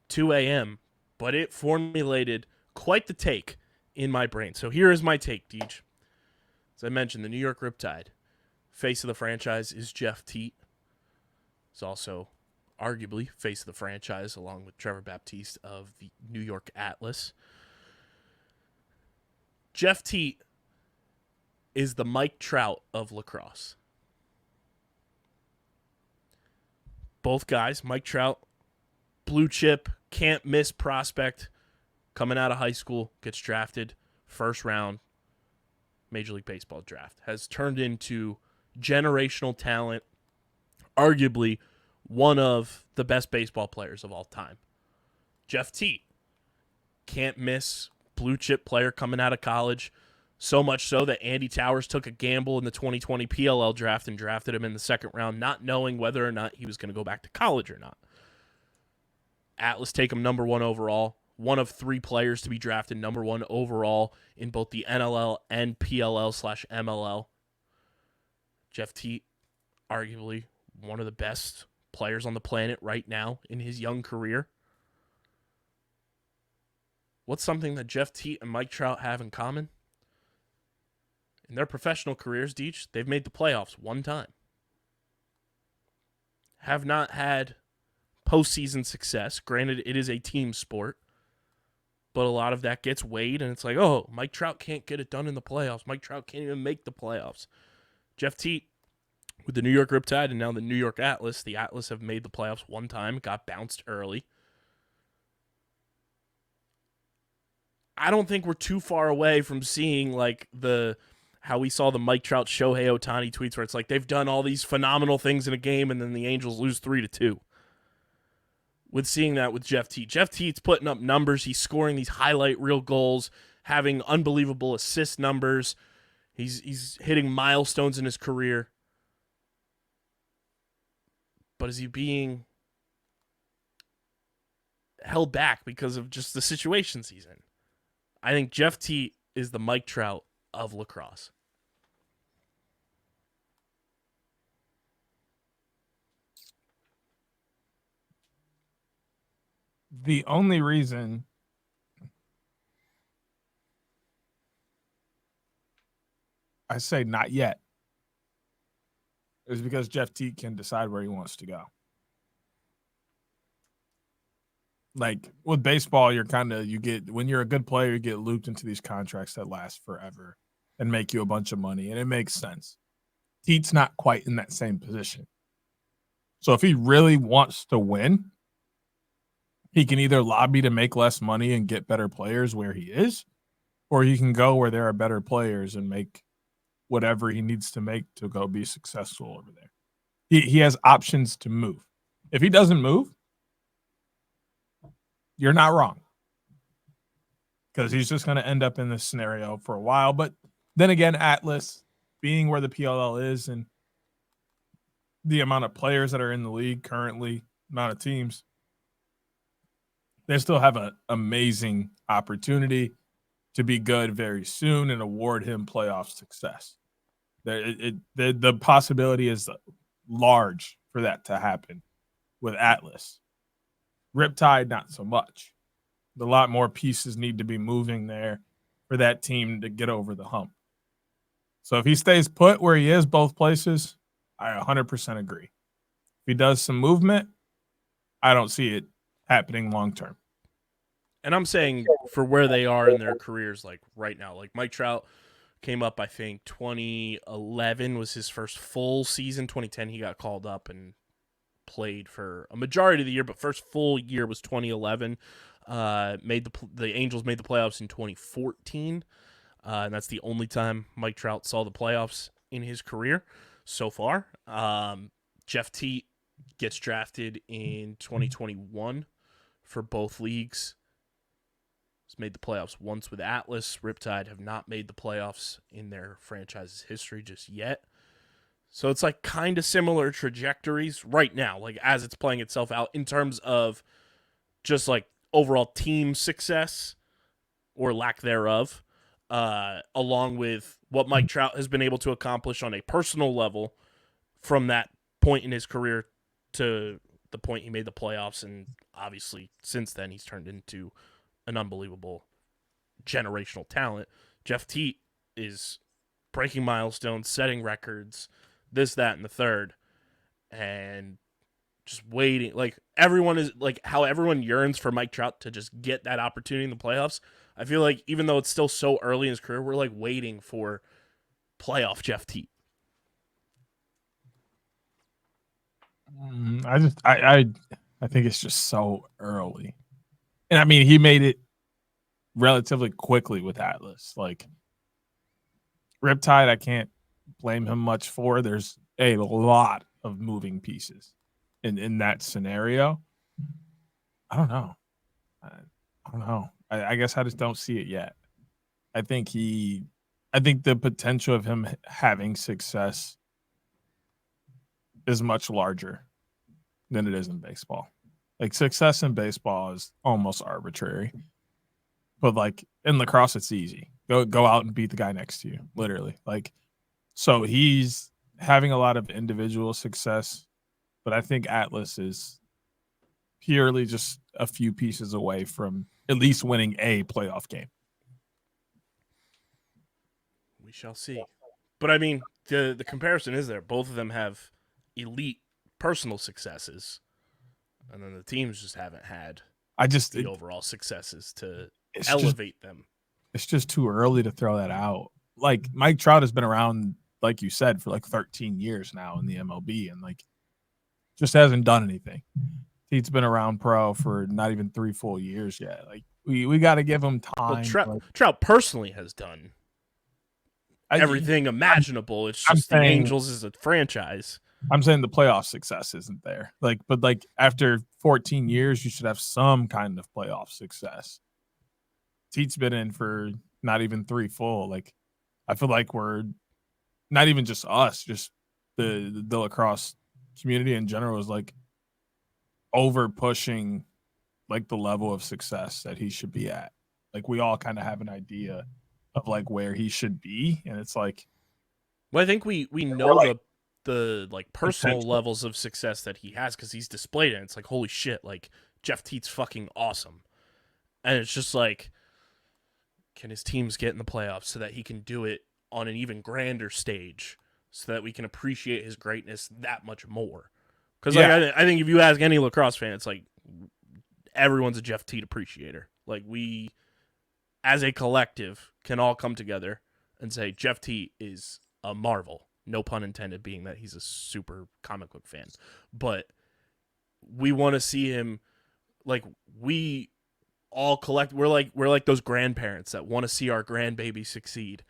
2 a.m., but it formulated quite the take in my brain. So here is my take, Deej. As I mentioned, the New York Riptide, face of the franchise is Jeff Teat. He's also arguably face of the franchise along with Trevor Baptiste of the New York Atlas. Jeff Teat is the Mike Trout of lacrosse. Both guys, Mike Trout, blue chip, can't miss prospect, coming out of high school, gets drafted, first round, Major League Baseball draft, has turned into generational talent, arguably one of the best baseball players of all time. Jeff Teat, can't miss, blue chip player coming out of college, so much so that Andy Towers took a gamble in the 2020 PLL draft and drafted him in the second round, not knowing whether or not he was going to go back to college or not. Atlas take him number 1 overall, one of 3 players to be drafted number 1 overall in both the NLL and PLL/MLL. Jeff Teat, arguably one of the best players on the planet right now in his young career. What's something that Jeff Teat and Mike Trout have in common? In their professional careers, Deech, they've made the playoffs 1 time. Have not had postseason success. Granted, it is a team sport, but a lot of that gets weighed, and it's like, oh, Mike Trout can't get it done in the playoffs. Mike Trout can't even make the playoffs. Jeff Teat, with the New York Riptide and now the New York Atlas, the Atlas have made the playoffs 1 time, got bounced early. I don't think we're too far away from seeing like how we saw the Mike Trout Shohei Ohtani tweets where it's like they've done all these phenomenal things in a game and then the Angels lose 3-2. With seeing that with Jeff Teat. Jeff Teat's putting up numbers. He's scoring these highlight reel goals, having unbelievable assist numbers. He's hitting milestones in his career. But is he being held back because of just the situations he's in? I think Jeff Teat is the Mike Trout of lacrosse. The only reason I say not yet is because Jeff Teat can decide where he wants to go. Like with baseball, when you're a good player, you get looped into these contracts that last forever and make you a bunch of money, and it makes sense. Teat's not quite in that same position. So if he really wants to win, he can either lobby to make less money and get better players where he is, or he can go where there are better players and make whatever he needs to make to go be successful over there. He has options to move. If he doesn't move, you're not wrong, because he's just going to end up in this scenario for a while. But then again, Atlas, being where the PLL is and the amount of players that are in the league currently, amount of teams, they still have an amazing opportunity to be good very soon and award him playoff success. The possibility is large for that to happen with Atlas. Riptide, not so much. A lot more pieces need to be moving there for that team to get over the hump. So if he stays put where he is both places, I 100% agree. If he does some movement, I don't see it happening long term. And I'm saying for where they are in their careers, like right now, like Mike Trout came up, I think 2011 was his first full season. 2010 he got called up and played for a majority of the year, but first full year was 2011. The Angels made the playoffs in 2014, and that's the only time Mike Trout saw the playoffs in his career so far. Jeff Teat gets drafted in 2021 for both leagues. He's made the playoffs once with Atlas. Riptide have not made the playoffs in their franchise's history just yet. So it's like kind of similar trajectories right now, like as it's playing itself out in terms of just like overall team success or lack thereof, along with what Mike Trout has been able to accomplish on a personal level from that point in his career to the point he made the playoffs. And obviously since then he's turned into an unbelievable generational talent. Jeff Teat is breaking milestones, setting records, this, that, and the third, and just waiting. Like everyone is like how everyone yearns for Mike Trout to just get that opportunity in the playoffs. I feel like even though it's still so early in his career, we're like waiting for playoff Jeff Teat. I think it's just so early. And I mean, he made it relatively quickly with Atlas. Like Riptide, I can't blame him much for. There's a lot of moving pieces in that scenario. I don't know. I guess I just don't see it yet. I think the potential of him having success is much larger than it is in baseball. Like success in baseball is almost arbitrary. But like in lacrosse, it's easy. Go out and beat the guy next to you, literally. Like, so he's having a lot of individual success, but I think Atlas is purely just a few pieces away from at least winning a playoff game. We shall see. But I mean, the comparison is there. Both of them have elite personal successes, and then the teams just haven't had the overall successes to elevate them. It's just too early to throw that out. Like Mike Trout has been around, like you said, for like 13 years now in the MLB, and like just hasn't done anything. He's been around pro for not even 3 full years yet. Like we got to give him time. Well, Trout personally has done everything imaginable. It's just the Angels is a franchise. I'm saying the playoff success isn't there. But after 14 years, you should have some kind of playoff success. Teat's been in for not even 3 full. Like, I feel like we're not even just us, just the lacrosse community in general is like over pushing like the level of success that he should be at. Like, we all kind of have an idea of like where he should be, and it's like, well, I think we know the like personal levels of success that he has because he's displayed it. It's like, holy shit, like Jeff Teat's fucking awesome. And it's just like, can his teams get in the playoffs so that he can do it on an even grander stage so that we can appreciate his greatness that much more? Because I think if you ask any lacrosse fan, it's like everyone's a Jeff Teat appreciator. Like, we, as a collective, can all come together and say Jeff Teat is a marvel. No pun intended, being that he's a super comic book fan. But we want to see him, like, we all collect. We're like those grandparents that want to see our grandbaby succeed,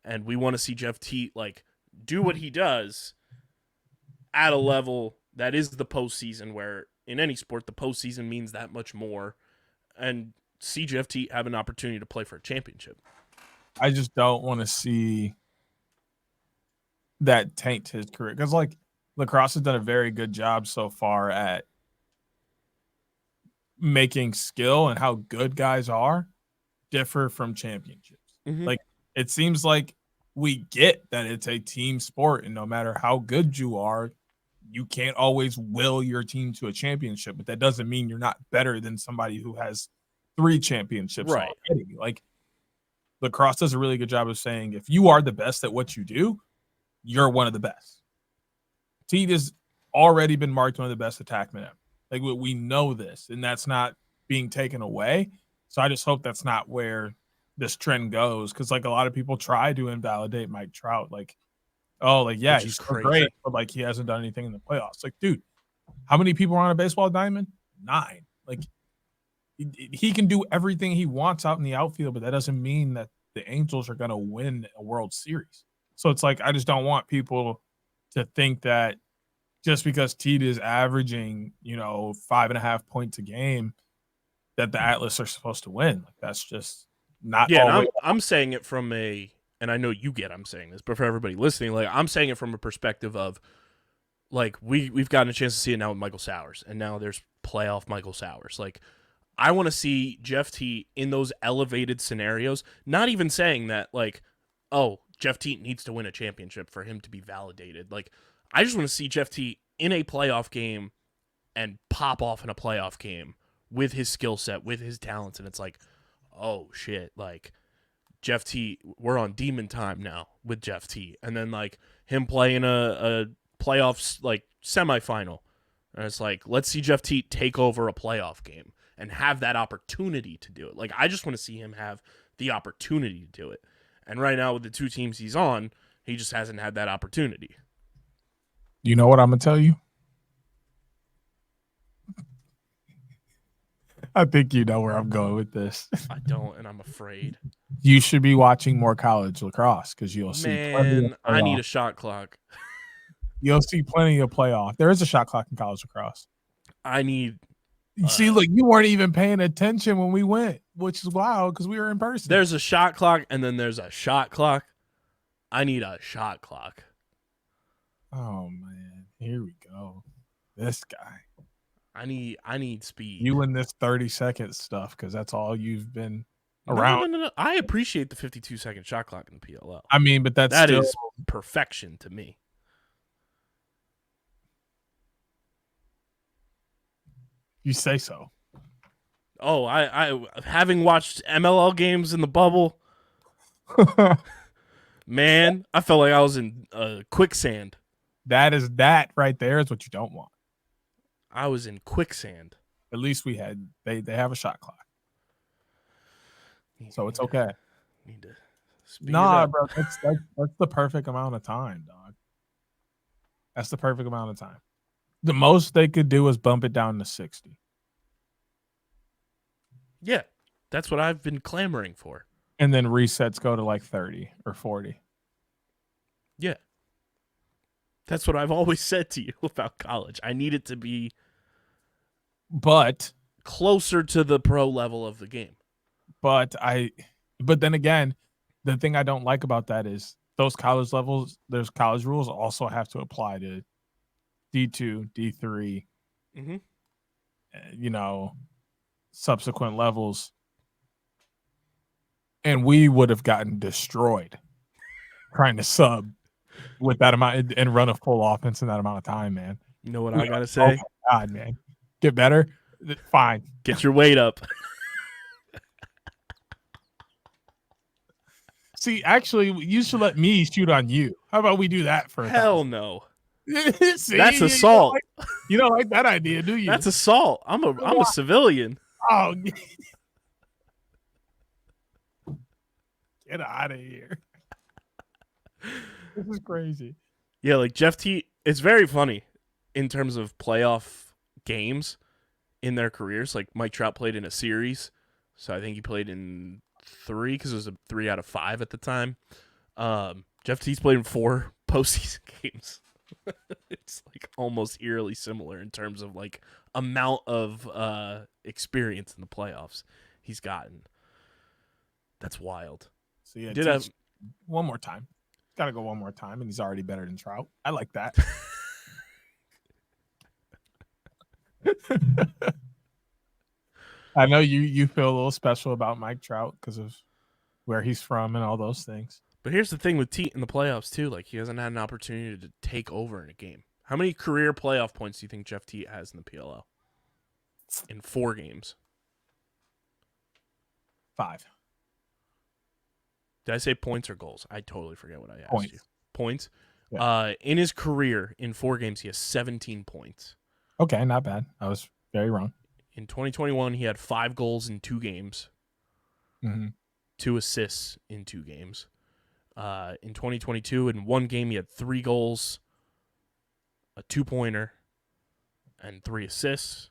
and we want to see Jeff Teat like do what he does at a level that is the postseason, where in any sport the postseason means that much more, and see Jeff Teat have an opportunity to play for a championship. I just don't want to see that taint his career, because like Lacrosse has done a very good job so far at making skill and how good guys are differ from championships. Mm-hmm. Like, it seems like we get that it's a team sport, and no matter how good you are, you can't always will your team to a championship, but that doesn't mean you're not better than somebody who has 3 championships right. already. Like, Lacrosse does a really good job of saying, if you are the best at what you do, you're one of the best. Teat has already been marked one of the best attackmen ever. Like, we know this, and that's not being taken away. So I just hope that's not where this trend goes, because like a lot of people try to invalidate Mike Trout. Like, oh, like, yeah, he's so great, but like he hasn't done anything in the playoffs. Like, dude, how many people are on a baseball diamond? 9. Like, he can do everything he wants out in the outfield, but that doesn't mean that the Angels are going to win a World Series. So it's like, I just don't want people to think that just because Teat is averaging, 5.5 points a game, that the Atlas are supposed to win. Like, that's just not. Yeah, and I'm saying it from and I know I'm saying this, but for everybody listening, like, I'm saying it from a perspective of, like, we've gotten a chance to see it now with Michael Sowers, and now there's playoff Michael Sowers. Like, I want to see Jeff Teat in those elevated scenarios, not even saying that, like, oh, Jeff Teat needs to win a championship for him to be validated. Like, I just want to see Jeff Teat in a playoff game and pop off in a playoff game with his skill set, with his talents, and it's like, oh, shit, like, Jeff Teat, we're on demon time now with Jeff Teat. And then, like, him playing a playoffs, like, semifinal. And it's like, let's see Jeff Teat take over a playoff game and have that opportunity to do it. Like, I just want to see him have the opportunity to do it. And right now with the 2 teams he's on, he just hasn't had that opportunity. You know what I'm going to tell you? I think you know where I'm going with this. I don't, and I'm afraid. You should be watching more college lacrosse, because you'll see. Man, I need a shot clock. You'll see plenty of playoff. There is a shot clock in college lacrosse. I need. See, look, you weren't even paying attention when we went, which is wild because we were in person. There's a shot clock, and then there's a shot clock. I need a shot clock. Oh man, here we go. This guy. I need speed. You and this 30-second stuff, because that's all you've been around. No. I appreciate the 52-second shot clock in the PLL. I mean, but that still is perfection to me. You say so. Oh, I having watched MLL games in the bubble, man, I felt like I was in quicksand. That right there is what you don't want. I was in quicksand. At least we had they have a shot clock, so it's okay. Need to nah, bro, that's the perfect amount of time, dog. That's the perfect amount of time. The most they could do is bump it down to 60. Yeah, that's what I've been clamoring for. And then resets go to like 30 or 40. Yeah. That's what I've always said to you about college. I need it to be closer to the pro level of the game. But then again, the thing I don't like about that is those college levels, those college rules also have to apply to D2, D3, subsequent levels. And we would have gotten destroyed trying to sub with that amount and run a full offense in that amount of time, man. You know what I got to say? Oh my God, man. Get better? Fine. Get your weight up. See, actually, you should let me shoot on you. How about we do that for Hell no. See, that's assault. You don't like that idea, do you? That's assault. I'm a civilian. Oh, get out of here. This is crazy. Yeah, like Jeff Teat, it's very funny in terms of playoff games in their careers. Like Mike Trout played in a series, So I think he played in 3 because it was a 3 out of 5 at the time. Jeff Teat's played in 4 postseason games. It's like almost eerily similar in terms of like amount of experience in the playoffs he's gotten. That's wild. So yeah, one more time. Got to go one more time, and he's already better than Trout. I like that. I know you feel a little special about Mike Trout because of where he's from and all those things. But here's the thing with Teat in the playoffs too. Like he hasn't had an opportunity to take over in a game. How many career playoff points do you think Jeff Teat has in the PLL? In 4 games. 5. Did I say points or goals? I totally forget what I asked Points. you. Points? Yeah. In his career, in 4 games, he has 17 points. Okay, not bad. I was very wrong. In 2021, he had 5 goals in 2 games. Mm-hmm. 2 assists in 2 games. In 2022, in 1 game, he had 3 goals, a 2-pointer, and 3 assists.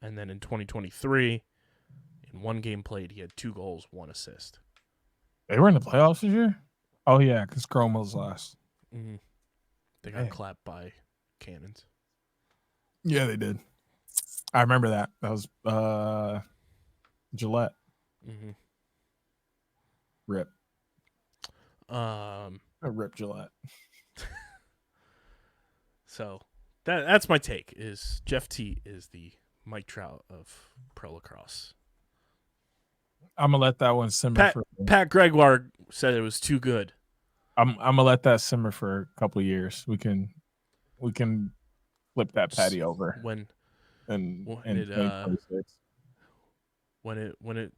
And then in 2023, in 1 game played, he had 2 goals, 1 assist. They were in the playoffs this year? Oh, yeah, because Chrome was last. Mm-hmm. They got clapped by Cannons. Yeah, they did. I remember that. That was Gillette. Mm-hmm. Rip. Rip Gillette. So that's my take. Is Jeff Teat is the Mike Trout of pro lacrosse. I'm gonna let that one simmer. Pat Gregoire said it was too good. I'm gonna let that simmer for a couple of years. We can flip that patty over when it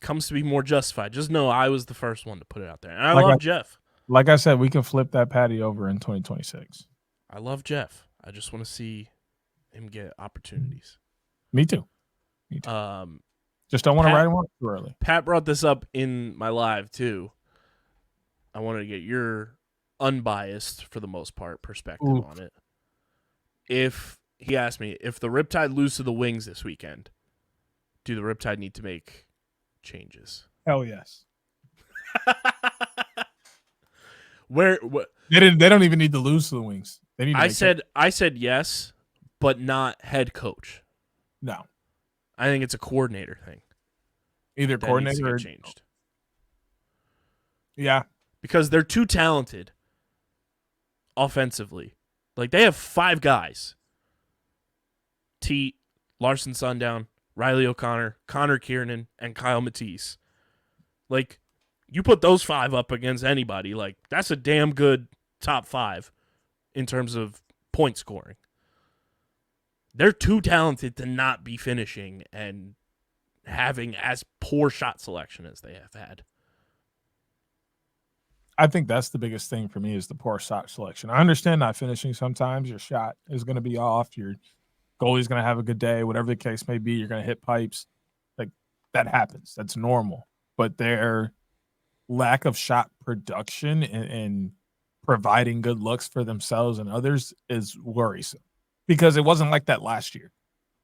comes to be more justified. Just know I was the first one to put it out there, and I love Jeff. Like I said, we can flip that patty over in 2026. I love Jeff. I just want to see him get opportunities. Me too. Just don't want to write him up too early. Pat brought this up in my live too. I wanted to get your unbiased, for the most part, perspective on it. If he asked me if the Riptide lose to the Wings this weekend, do the Riptide need to make changes? Hell yes. What they don't even need to lose to the Wings. They need. I said yes, but not head coach. No, I think it's a coordinator thing. Either coordinator or changed. Yeah, because they're too talented offensively. Like they have 5 guys: Teat, Larson Sundown, Riley O'Connor, Connor Kiernan, and Kyle Matisse. Like, you put those 5 up against anybody, like, that's a damn good top 5 in terms of point scoring. They're too talented to not be finishing and having as poor shot selection as they have had. I think that's the biggest thing for me is the poor shot selection. I understand not finishing sometimes. Your shot is going to be off. Your goalie's going to have a good day. Whatever the case may be, you're going to hit pipes. Like, that happens. That's normal. But their lack of shot production and providing good looks for themselves and others is worrisome because it wasn't like that last year.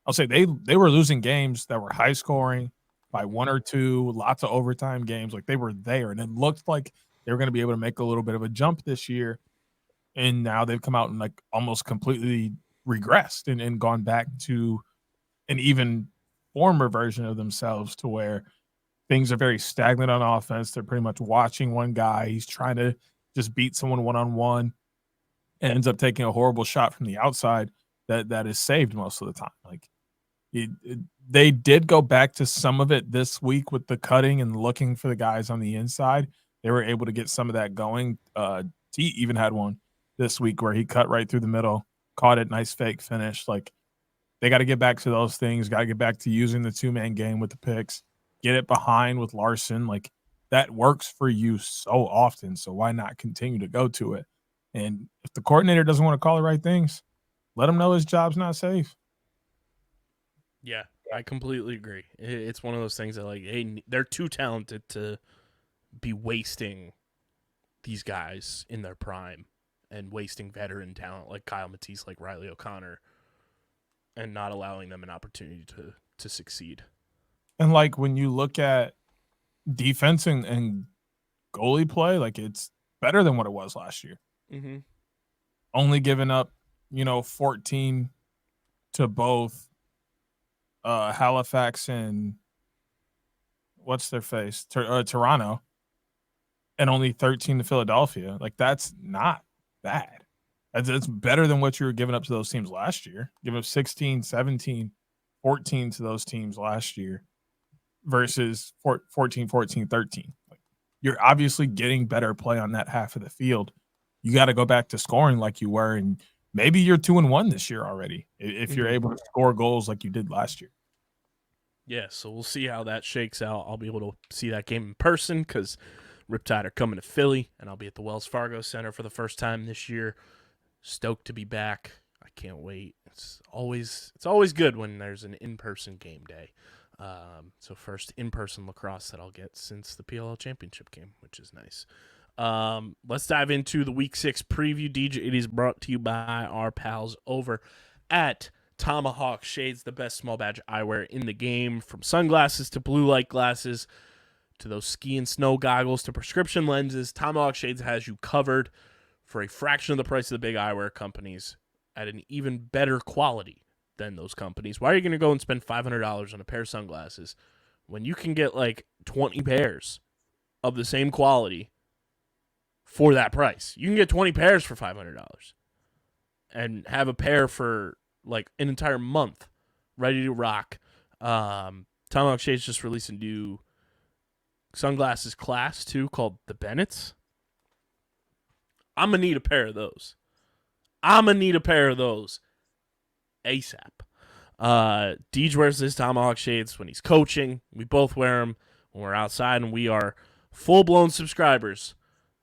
I'll say they were losing games that were high scoring by 1 or 2, lots of overtime games. Like, they were there, and it looked like they were going to be able to make a little bit of a jump this year. And now they've come out and like almost completely regressed and gone back to an even former version of themselves to where things are very stagnant on offense. They're pretty much watching one guy. He's trying to just beat someone one-on-one and ends up taking a horrible shot from the outside that is saved most of the time. Like they did go back to some of it this week with the cutting and looking for the guys on the inside. They were able to get some of that going. Teat even had one this week where he cut right through the middle, caught it, nice fake finish. Like, they got to get back to those things, got to get back to using the 2-man game with the picks, get it behind with Larson. Like, that works for you so often, so why not continue to go to it? And if the coordinator doesn't want to call the right things, let him know his job's not safe. Yeah, I completely agree. It's one of those things that, like, hey, they're too talented to be wasting these guys in their prime and wasting veteran talent like Kyle Matisse, like Riley O'Connor, and not allowing them an opportunity to succeed. And like when you look at defense and goalie play, like it's better than what it was last year. Mm-hmm. Only giving up, 14 to both Halifax and what's their face, Toronto, and only 13 to Philadelphia. Like that's not bad. It's better than what you were giving up to those teams last year. Give up 16, 17, 14 to those teams last year versus 14, 14, 13. Like, you're obviously getting better play on that half of the field. You got to go back to scoring like you were, and maybe you're 2-1 this year already if you're able to score goals like you did last year. Yeah, so we'll see how that shakes out. I'll be able to see that game in person because Riptide are coming to Philly, and I'll be at the Wells Fargo Center for the first time this year. Stoked to be back. I can't wait. It's always good when there's an in-person game day. So first in-person lacrosse that I'll get since the PLL championship game, which is nice. Let's dive into the Week 6 preview. DJ, it is brought to you by our pals over at Tomahawk Shades, the best small badge eyewear in the game. From sunglasses to blue light glasses to those ski and snow goggles to prescription lenses, Tomahawk Shades has you covered for a fraction of the price of the big eyewear companies at an even better quality than those companies. Why are you going to go and spend $500 on a pair of sunglasses when you can get like 20 pairs of the same quality for that price? You can get 20 pairs for $500 and have a pair for like an entire month ready to rock. Tomahawk Shades just released a new sunglasses class too called the Bennetts. I'm going to need a pair of those. ASAP. Deej wears his Tomahawk Shades when he's coaching. We both wear them when we're outside, and we are full-blown subscribers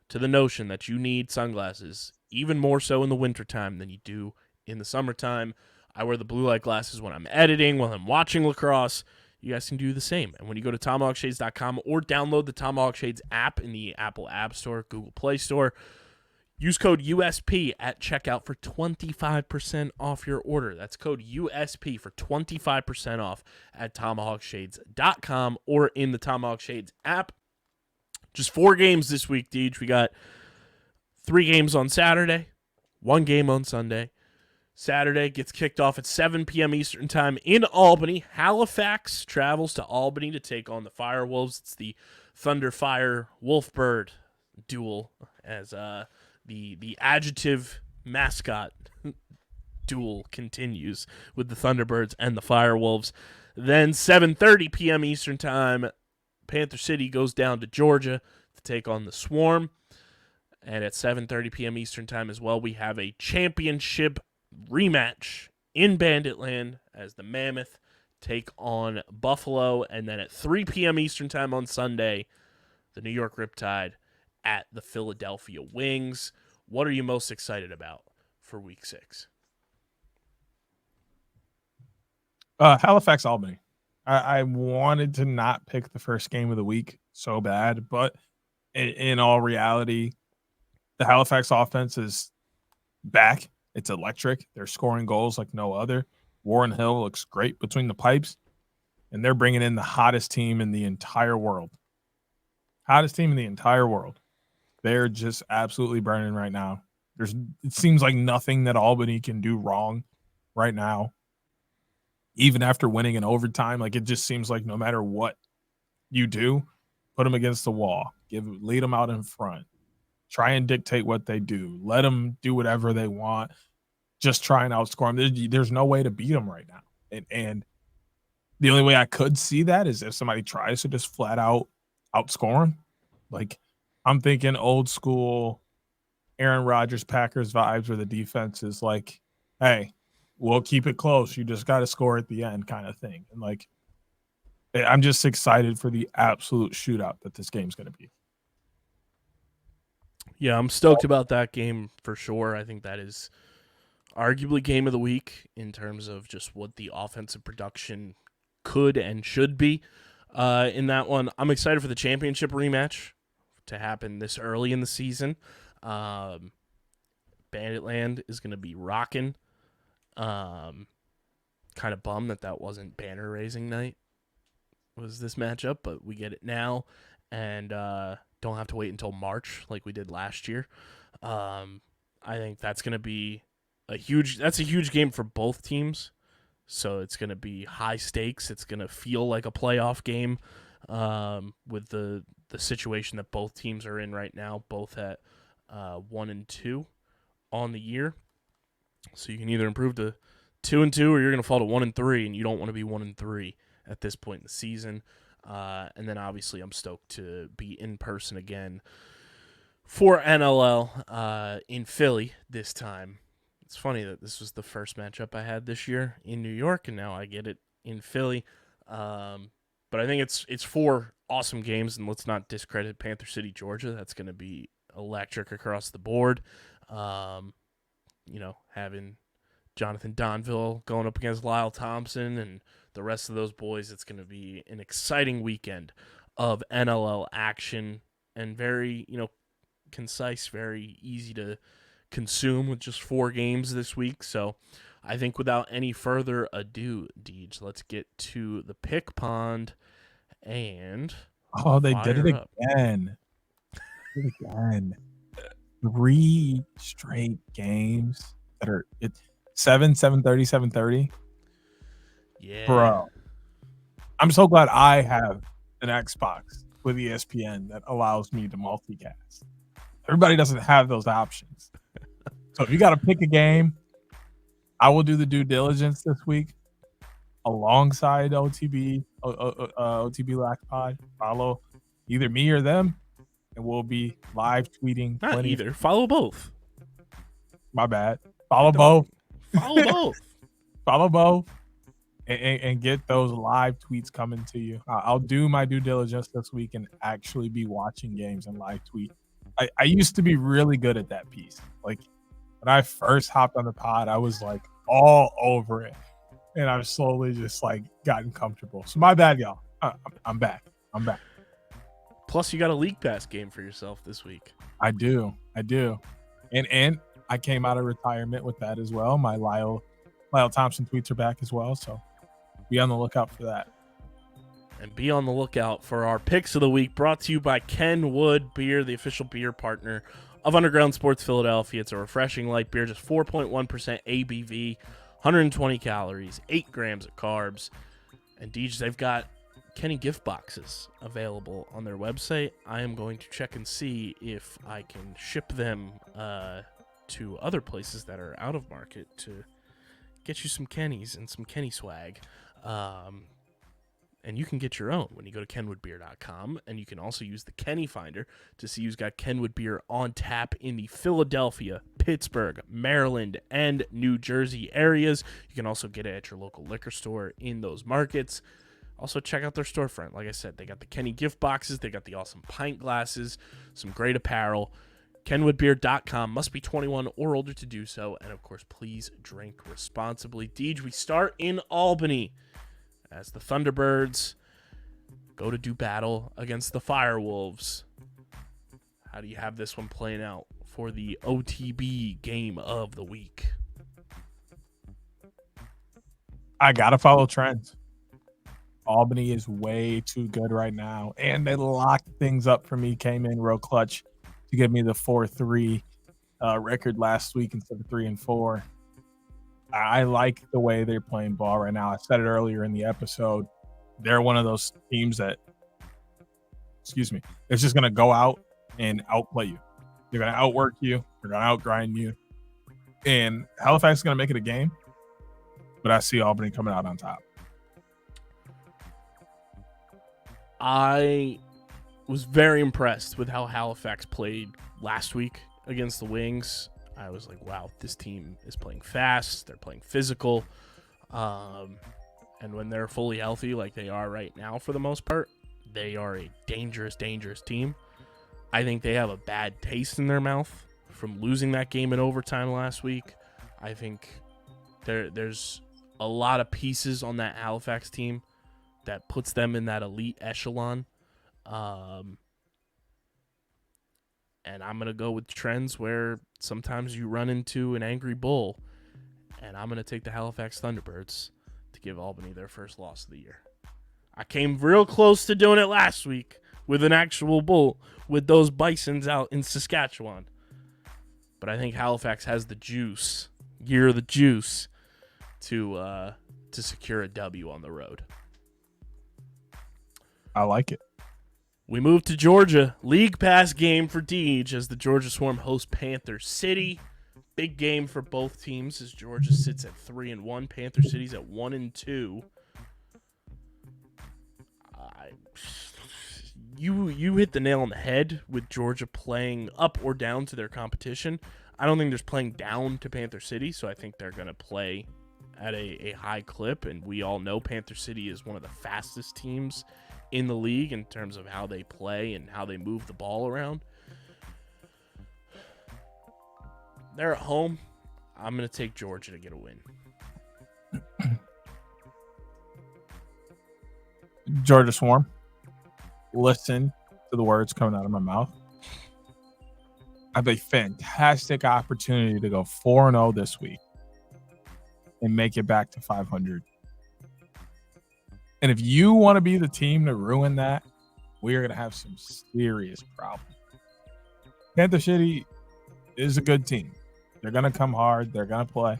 to the notion that you need sunglasses, even more so in the wintertime than you do in the summertime. I wear the blue light glasses when I'm editing, when I'm watching lacrosse. You guys can do the same. And when you go to TomahawkShades.com or download the Tomahawk Shades app in the Apple App Store, Google Play Store, use code USP at checkout for 25% off your order. That's code USP for 25% off at TomahawkShades.com or in the Tomahawk Shades app. Just 4 games this week, Deej. We got 3 games on Saturday, 1 game on Sunday. Saturday gets kicked off at 7 p.m. Eastern Time in Albany. Halifax travels to Albany to take on the FireWolves. It's the Thunder Fire Wolfbird duel, as the adjective mascot duel continues with the Thunderbirds and the Firewolves. Then 7:30 p.m. Eastern Time, Panther City goes down to Georgia to take on the Swarm. And at 7:30 p.m. Eastern Time as well, we have a championship rematch in Banditland as the Mammoth take on Buffalo. And then at 3 p.m. Eastern Time on Sunday, the New York Riptide at the Philadelphia Wings. What are you most excited about for Week 6? Halifax, Albany. I wanted to not pick the first game of the week so bad, but in all reality, the Halifax offense is back. It's electric. They're scoring goals like no other. Warren Hill looks great between the pipes, and they're bringing in the hottest team in the entire world. They're just absolutely burning right now. It seems like nothing that Albany can do wrong right now. Even after winning in overtime, like it just seems like no matter what you do, put them against the wall, lead them out in front, try and dictate what they do, let them do whatever they want, just try and outscore them. There's no way to beat them right now. And the only way I could see that is if somebody tries to just flat out outscore them. Like I'm thinking old school Aaron Rodgers Packers vibes where the defense is like, hey, we'll keep it close. You just got to score at the end kind of thing. And like, I'm just excited for the absolute shootout that this game's going to be. Yeah, I'm stoked about that game for sure. I think that is arguably game of the week in terms of just what the offensive production could and should be in that one. I'm excited for the championship rematch to happen this early in the season. Banditland is going to be rocking. Kind of bummed that wasn't banner raising night was this matchup, but we get it now, and don't have to wait until March like we did last year. I think that's going to be a huge game for both teams. So it's going to be high stakes. It's going to feel like a playoff game with the situation that both teams are in right now, both at 1-2 on the year. So you can either improve to 2-2 or you're going to fall to 1-3, and you don't want to be 1-3 at this point in the season. And then obviously I'm stoked to be in person again for NLL in Philly this time. It's funny that this was the first matchup I had this year in New York, and now I get it in Philly. But I think it's 4 awesome games, and let's not discredit Panther City, Georgia. That's going to be electric across the board. Having Jonathan Donville going up against Lyle Thompson and the rest of those boys, it's going to be an exciting weekend of NLL action, and very, concise, very easy to consume with just 4 games this week. So I think without any further ado, Deej, let's get to the pick pond and they did it again. 3 straight games that are 7:30, 7:30. Yeah. Bro. I'm so glad I have an Xbox with ESPN that allows me to multicast. Everybody doesn't have those options. So if you got to pick a game, I will do the due diligence this week alongside OTB LACPod. Follow either me or them, and we'll be live tweeting. Not either. Follow both. My bad. Follow both. Follow both. Follow both. And get those live tweets coming to you. I'll do my due diligence this week and actually be watching games and live tweet. I used to be really good at that piece. Like, when I first hopped on the pod, I was like all over it. And I've slowly just like gotten comfortable. So my bad, y'all. I'm back. Plus, you got a League Pass game for yourself this week. I do. And I came out of retirement with that as well. My Lyle Thompson tweets are back as well. So be on the lookout for that. And be on the lookout for our picks of the week, brought to you by Kenwood Beer, the official beer partner of Underground Sports Philadelphia. It's a refreshing light beer, just 4.1% ABV, 120 calories, 8 grams of carbs. And Deej, they've got Kenny gift boxes available on their website. I am going to check and see if I can ship them to other places that are out of market to get you some Kennys and some Kenny swag. And you can get your own when you go to kenwoodbeer.com. And you can also use the Kenny Finder to see who's got Kenwood beer on tap in the Philadelphia, Pittsburgh, Maryland, and New Jersey areas. You can also get it at your local liquor store in those markets. Also, check out their storefront. Like I said, they got the Kenny gift boxes. They got the awesome pint glasses, some great apparel. KenwoodBeer.com. Must be 21 or older to do so. And, of course, please drink responsibly. Deej, we start in Albany as the Thunderbirds go to do battle against the FireWolves. How do you have this one playing out for the OTB game of the week? I got to follow trends. Albany is way too good right now, and they locked things up for me. Came in real clutch to give me the 4-3 record last week instead of 3-4. I like the way they're playing ball right now. I said it earlier in the episode. They're one of those teams that, it's just going to go out and outplay you. They're going to outwork you. They're going to outgrind you. And Halifax is going to make it a game, but I see Albany coming out on top. I was very impressed with how Halifax played last week against the Wings. I was like, wow, this team is playing fast. They're playing physical. And when they're fully healthy, like they are right now for the most part, they are a dangerous, dangerous team. I think they have a bad taste in their mouth from losing that game in overtime last week. I think there's a lot of pieces on that Halifax team that puts them in that elite echelon. And I'm going to go with trends where sometimes you run into an angry bull. And I'm going to take the Halifax Thunderbirds to give Albany their first loss of the year. I came real close to doing it last week with an actual bull with those Bisons out in Saskatchewan. But I think Halifax has the juice, to secure a W on the road. I like it. We move to Georgia. League Pass game for DAWG as the Georgia Swarm host Panther City. Big game for both teams as Georgia sits at 3-1. Panther City's at 1-2. You hit the nail on the head with Georgia playing up or down to their competition. I don't think there's playing down to Panther City, so I think they're going to play at a high clip. And we all know Panther City is one of the fastest teams in the league in terms of how they play and how they move the ball around. They're at home. I'm going to take Georgia to get a win. Georgia Swarm, listen to the words coming out of my mouth. I have a fantastic opportunity to go 4-0 this week and make it back to 500. And if you want to be the team to ruin that, we are going to have some serious problems. Panther City is a good team. They're going to come hard. They're going to play.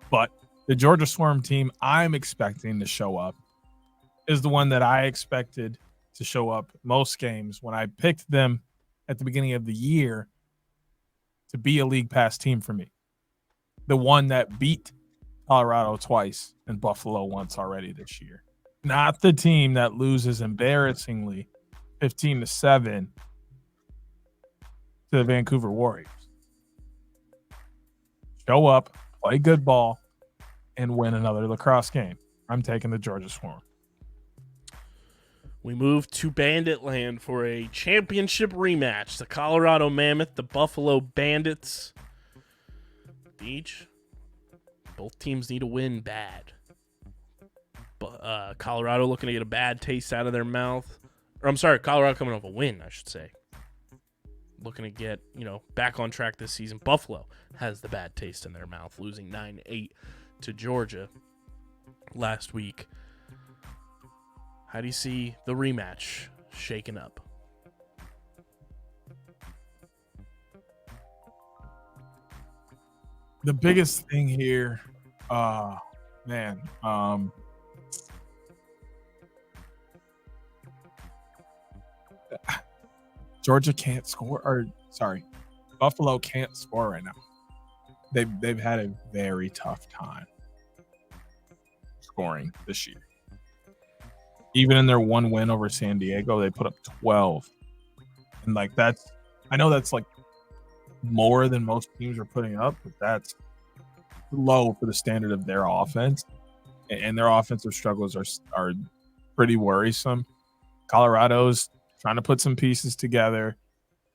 But the Georgia Swarm team I'm expecting to show up is the one that I expected to show up most games when I picked them at the beginning of the year to be a League Pass team for me. The one that beat Colorado twice and Buffalo once already this year. Not the team that loses embarrassingly 15-7 to the Vancouver Warriors. Show up, play good ball, and win another lacrosse game. I'm taking the Georgia Swarm. We move to Bandit Land for a championship rematch. The Colorado Mammoth, the Buffalo Bandits. DAWG, both teams need a win bad. But Colorado looking to get a bad taste out of their mouth. Or I'm sorry, Colorado coming off a win, I should say. Looking to get, back on track this season. Buffalo has the bad taste in their mouth, losing 9-8 to Georgia last week. How do you see the rematch shaking up? The biggest thing here, Georgia can't score, Buffalo can't score right now. They've had a very tough time scoring this year. Even in their one win over San Diego, they put up 12. And I know that's more than most teams are putting up, but that's low for the standard of their offense. And their offensive struggles are pretty worrisome. Colorado's trying to put some pieces together.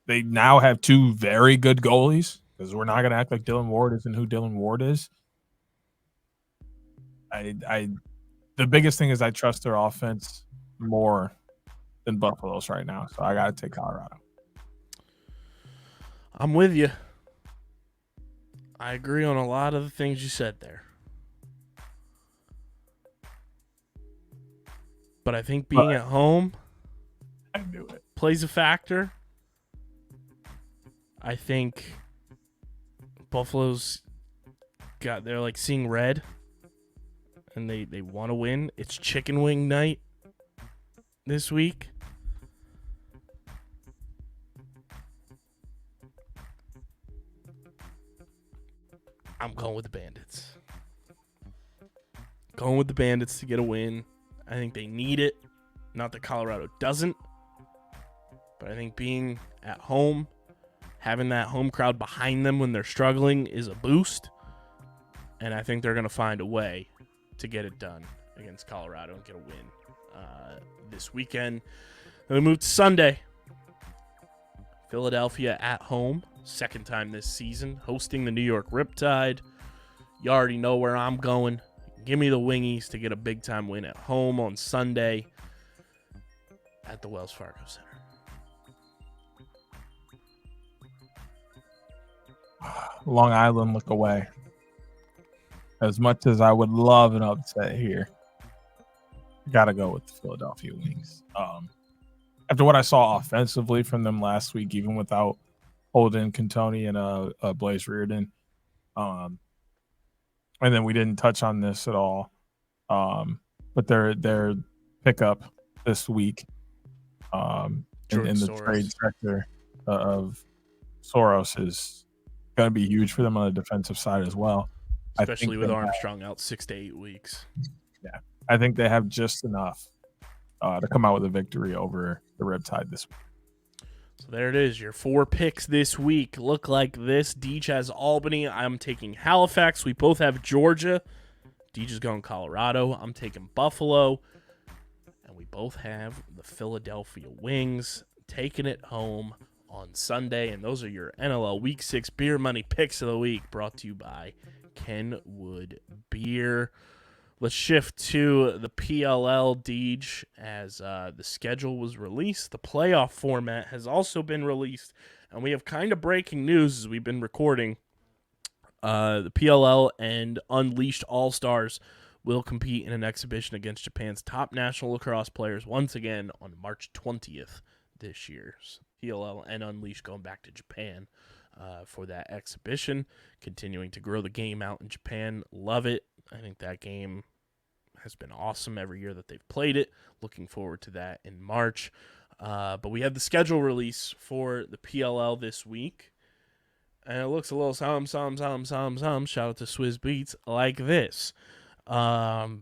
They now have two very good goalies, because we're not going to act like Dylan Ward isn't who Dylan Ward is. The biggest thing is I trust their offense more than Buffalo's right now, so I got to take Colorado. I'm with you. I agree on a lot of the things you said there. But I think being at home plays a factor. I think Buffalo's they're seeing red. And they want to win. It's chicken wing night this week. I'm going with the Bandits. Going with the Bandits to get a win. I think they need it. Not that Colorado doesn't. But I think being at home, having that home crowd behind them when they're struggling is a boost. And I think they're going to find a way to get it done against Colorado and get a win this weekend. Then we move to Sunday. Philadelphia at home. Second time this season. Hosting the New York Riptide. You already know where I'm going. Give me the Wingies to get a big-time win at home on Sunday at the Wells Fargo Center. Long Island look away. As much as I would love an upset here, Got to go with the Philadelphia Wings. After what I saw offensively from them last week, even without Holden, Cantoni, and Blaze Reardon, and then we didn't touch on this at all, but their pickup this week in the trade sector of Soros is going to be huge for them on the defensive side as well. Especially with Armstrong out 6 to 8 weeks. Yeah, I think they have just enough to come out with a victory over the Riptide this week. So there it is. Your 4 picks this week look like this. Deej has Albany. I'm taking Halifax. We both have Georgia. Deej is going Colorado. I'm taking Buffalo. And we both have the Philadelphia Wings taking it home on Sunday. And those are your NLL Week 6 Beer Money Picks of the Week, brought to you by Kenwood Beer. Let's shift to the PLL, Deej, as the schedule was released. The playoff format has also been released, and we have kind of breaking news as we've been recording. The PLL and Unleashed All-Stars will compete in an exhibition against Japan's top national lacrosse players once again on March 20th this year. So PLL and Unleashed going back to Japan for that exhibition, continuing to grow the game out in Japan. Love it. I think that game has been awesome every year that they've played it. Looking forward to that in March. But we had the schedule release for the PLL this week, and it looks a little some. Shout out to Swizz Beats like this. We're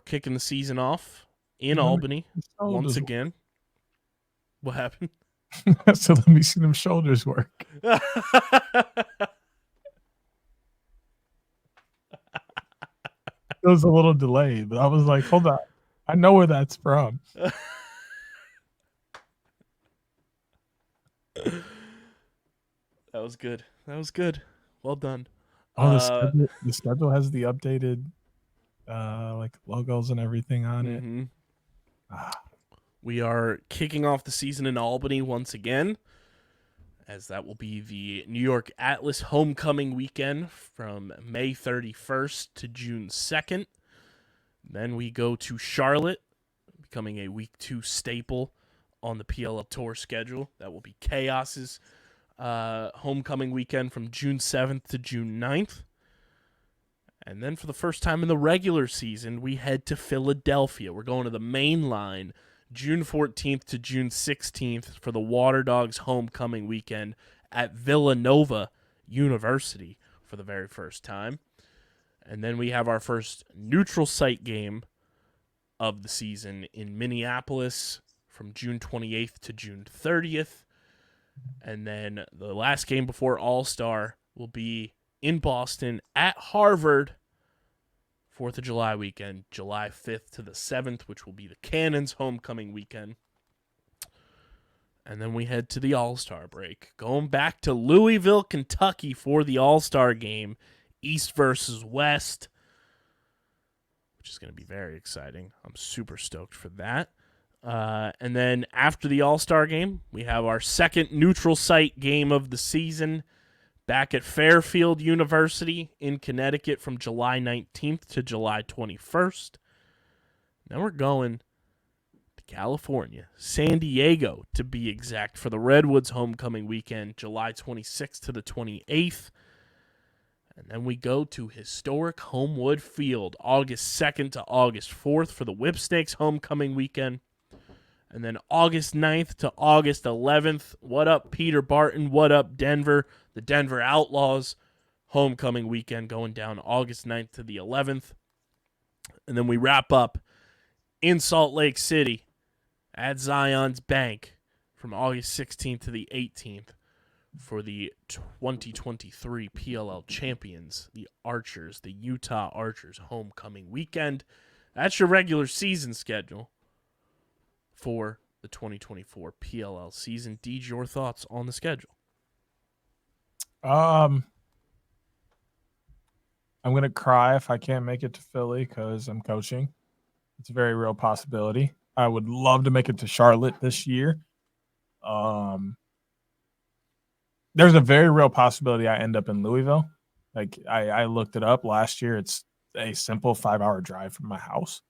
kicking the season off in Albany once again. What happened? So let me see them shoulders work. It was a little delayed, but I was like, hold on. I know where that's from. That was good. That was good. Well done. Oh, the schedule has the updated like logos and everything on it. We are kicking off the season in Albany once again, as that will be the New York Atlas homecoming weekend from May 31st to June 2nd. Then we go to Charlotte, becoming a Week 2 staple on the PLL Tour schedule. That will be Chaos's homecoming weekend from June 7th to June 9th. And then for the first time in the regular season, we head to Philadelphia. We're going to the main line June 14th to June 16th for the Water Dogs homecoming weekend at Villanova University for the very first time. And then we have our first neutral site game of the season in Minneapolis from June 28th to June 30th. And then the last game before All-Star will be in Boston at Harvard, 4th of July weekend, July 5th to the 7th, which will be the Cannons homecoming weekend. And then we head to the All-Star break, going back to Louisville, Kentucky for the All-Star game, East versus West, which is going to be very exciting. I'm super stoked for that. And then after the All-Star game, we have our second neutral site game of the season back at Fairfield University in Connecticut from July 19th to July 21st. Now we're going to California, San Diego to be exact, for the Redwoods homecoming weekend, July 26th to the 28th. And then we go to historic Homewood Field, August 2nd to August 4th for the Whipsnakes homecoming weekend. And then August 9th to August 11th, what up, Peter Barton? What up, Denver? The Denver Outlaws homecoming weekend going down August 9th to the 11th. And then we wrap up in Salt Lake City at Zion's Bank from August 16th to the 18th for the 2023 PLL champions, the Archers, the Utah Archers homecoming weekend. That's your regular season schedule for the 2024 PLL season. Deej, your thoughts on the schedule? I'm going to cry if I can't make it to Philly because I'm coaching. It's a very real possibility. I would love to make it to Charlotte this year. There's a very real possibility I end up in Louisville. Like I looked it up last year. It's a simple 5-hour drive from my house.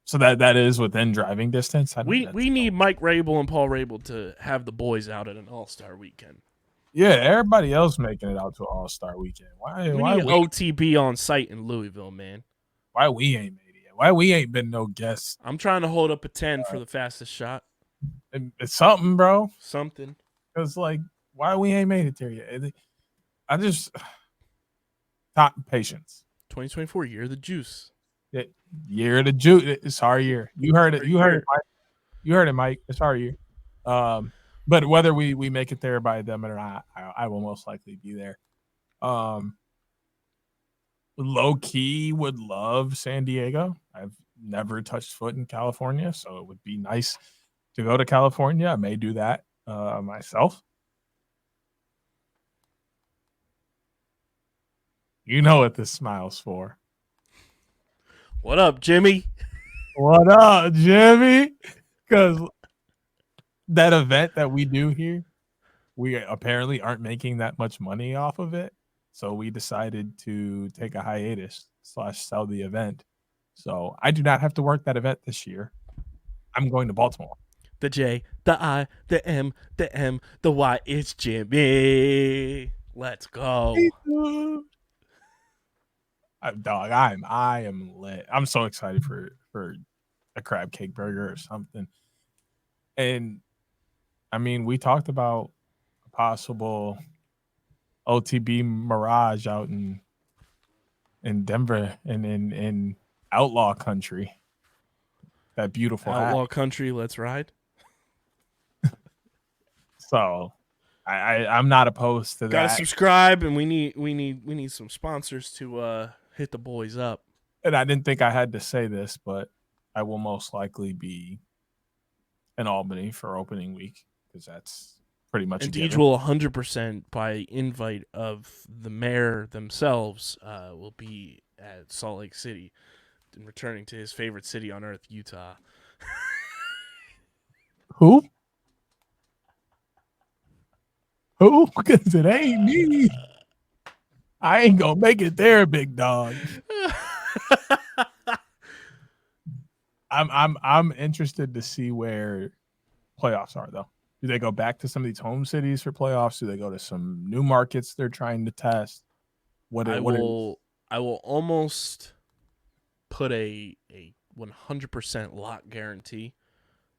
So that is within driving distance. We need Mike Rabel and Paul Rabel to have the boys out at an All-Star weekend. Yeah, everybody else making it out to an All-Star weekend. Why We need OTB on site in Louisville, man. Why we ain't made it yet? Why we ain't been no guests? I'm trying to hold up a 10 for the fastest shot. It's something, bro. Something. Because, like, why we ain't made it there yet? I just not patience. 2024 year of the juice. Year of the juice. It's our year. You heard it. You heard it, Mike. You heard it, Mike. It's our year. But whether we make it there by them or not, I will most likely be there. Low key would love San Diego. I've never touched foot in California, so it would be nice to go to California. I may do that myself. You know what this smile's for. What up, Jimmy? What up, Jimmy? Because that event that we do here, we apparently aren't making that much money off of it. So we decided to take a hiatus / sell the event. So I do not have to work that event this year. I'm going to Baltimore. The J, the I, the M, the M, the Y. It's Jimmy. Let's go. Dog, I am lit. I'm so excited for a crab cake burger or something. And I mean, we talked about a possible OTB Mirage out in Denver and in outlaw country. That beautiful outlaw country. Let's ride. So I'm not opposed to that. Gotta subscribe, and we need some sponsors to hit the boys up. And I didn't think I had to say this, but I will most likely be in Albany for opening week because that's pretty much. And Deej will 100% by invite of the mayor themselves will be at Salt Lake City and returning to his favorite city on earth, Utah. Who? Because it ain't me. I ain't gonna make it there, big dog. I'm interested to see where playoffs are, though. Do they go back to some of these home cities for playoffs? Do they go to some new markets they're trying to test? I will almost put a 100% lock guarantee.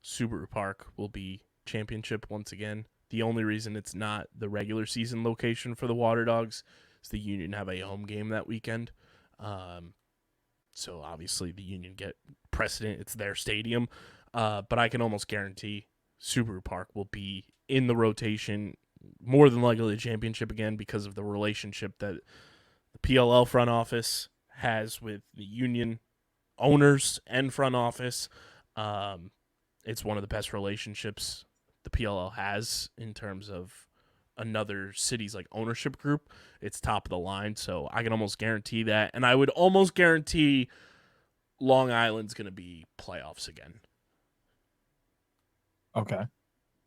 Subaru Park will be championship once again. The only reason it's not the regular season location for the Water Dogs is the Union have a home game that weekend. So obviously the Union get precedent. It's their stadium. But I can almost guarantee Subaru Park will be in the rotation, more than likely the championship again, because of the relationship that the PLL front office has with the Union owners and front office. It's one of the best relationships the PLL has in terms of another city's like ownership group. It's top of the line, so I can almost guarantee that. And I would almost guarantee Long Island's going to be playoffs again. Okay.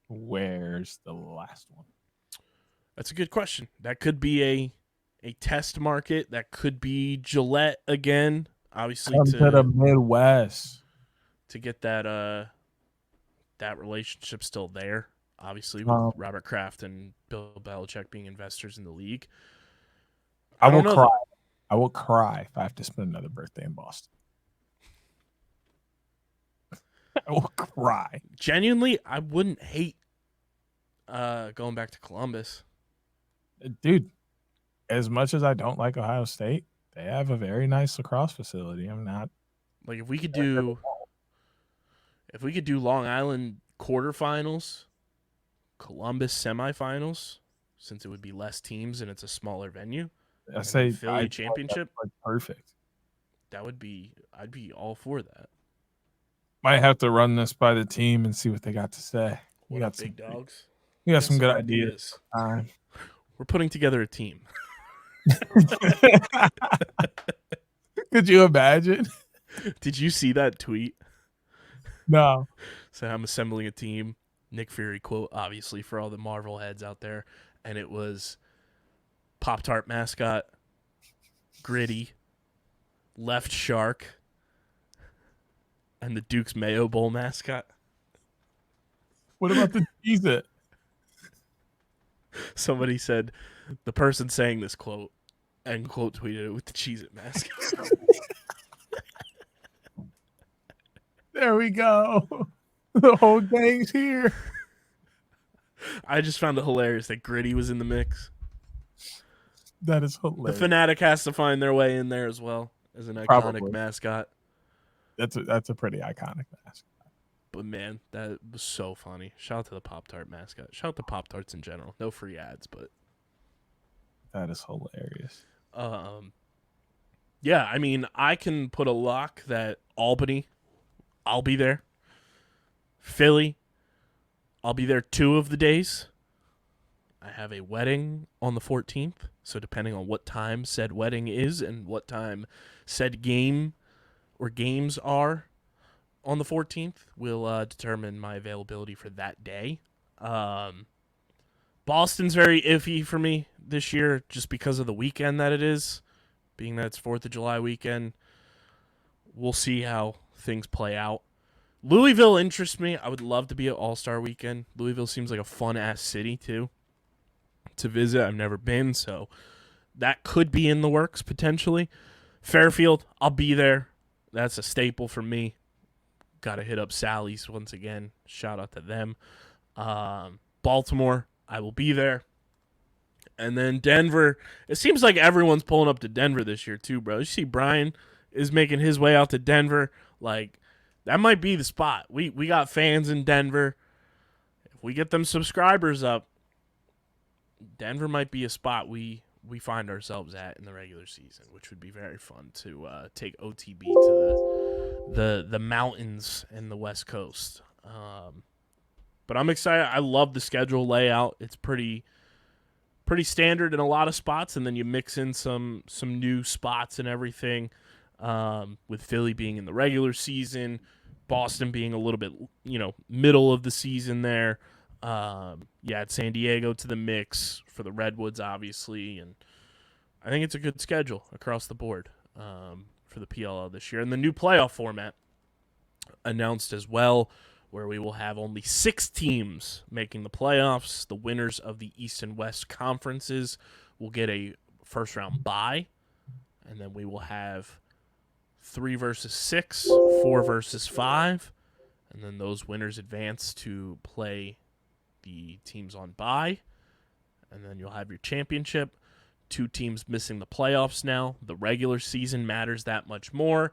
Where's the last one? That's a good question. That could be a test market. That could be Gillette again. Obviously, to the Midwest to get that relationship still there. Obviously, with Robert Kraft and Bill Belichick being investors in the league. I will cry. I will cry if I have to spend another birthday in Boston. I will cry. Genuinely, I wouldn't hate going back to Columbus. Dude, as much as I don't like Ohio State, they have a very nice lacrosse facility. I'm not like if we could do Long Island quarterfinals, Columbus semifinals, since it would be less teams and it's a smaller venue. I say Philly championship. Like perfect. I'd be all for that. Might have to run this by the team and see what they got to say. We got big dogs. We got some good ideas. We're putting together a team. Could you imagine? Did you see that tweet? No. Said I'm assembling a team. Nick Fury quote, obviously, for all the Marvel heads out there. And it was Pop-Tart mascot, Gritty, Left Shark, And the Duke's Mayo Bowl mascot. What about the Cheez-It? Somebody said the person saying this quote and quote tweeted it with the Cheez-It mascot. There we go. The whole gang's here. I just found it hilarious that Gritty was in the mix. That is hilarious. The Fanatic has to find their way in there as well as an iconic mascot. That's a pretty iconic mascot. But man, that was so funny. Shout out to the Pop-Tart mascot. Shout out to Pop-Tarts in general. No free ads, but that is hilarious. Yeah, I mean, I can put a lock that Albany, I'll be there. Philly, I'll be there 2 of the days. I have a wedding on the 14th, so depending on what time said wedding is and what time said game or games are on the 14th will determine my availability for that day. Boston's very iffy for me this year just because of the weekend that it is, being that it's 4th of July weekend. We'll see how things play out. Louisville interests me. I would love to be at All-Star Weekend. Louisville seems like a fun-ass city, too, to visit. I've never been, so that could be in the works, potentially. Fairfield, I'll be there. That's a staple for me. Got to hit up Sally's once again. Shout out to them. Baltimore, I will be there. And then Denver. It seems like everyone's pulling up to Denver this year, too, bro. You see Brian is making his way out to Denver. Like, that might be the spot. We got fans in Denver. If we get them subscribers up, Denver might be a spot we find ourselves at in the regular season, which would be very fun to take OTB to the mountains and the West Coast. But I'm excited. I love the schedule layout. It's pretty standard in a lot of spots, and then you mix in some new spots and everything. With Philly being in the regular season, Boston being a little bit, middle of the season there. Add San Diego to the mix for the Redwoods, obviously, and I think it's a good schedule across the board for the PLL this year. And the new playoff format announced as well, where we will have only 6 teams making the playoffs. The winners of the East and West conferences will get a first-round bye, and then we will have 3 versus 6, 4 versus 5, and then those winners advance to play the teams on bye, and then you'll have your championship. 2 teams missing the playoffs now. The regular season matters that much more.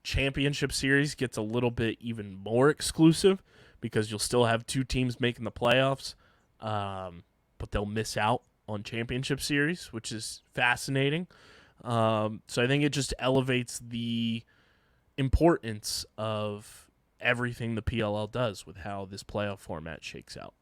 Championship series gets a little bit even more exclusive because you'll still have 2 teams making the playoffs, but they'll miss out on championship series, which is fascinating. So I think it just elevates the importance of everything the PLL does with how this playoff format shakes out.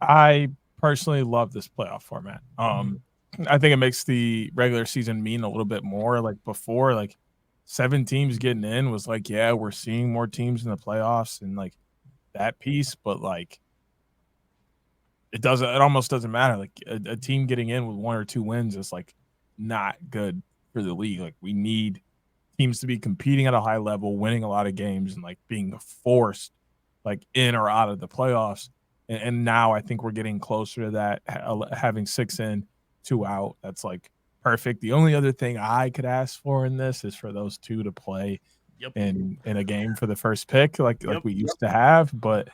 I personally love this playoff format. I think it makes the regular season mean a little bit more. Like before, like 7 teams getting in was like, yeah, we're seeing more teams in the playoffs and like that piece, but like it almost doesn't matter. Like a team getting in with 1 or 2 wins is like not good for the league. Like we need teams to be competing at a high level, winning a lot of games, and like being forced like in or out of the playoffs. And now I think we're getting closer to that, having 6 in, 2 out. That's like perfect. The only other thing I could ask for in this is for those 2 to play in a game for the first pick, like we used to have. But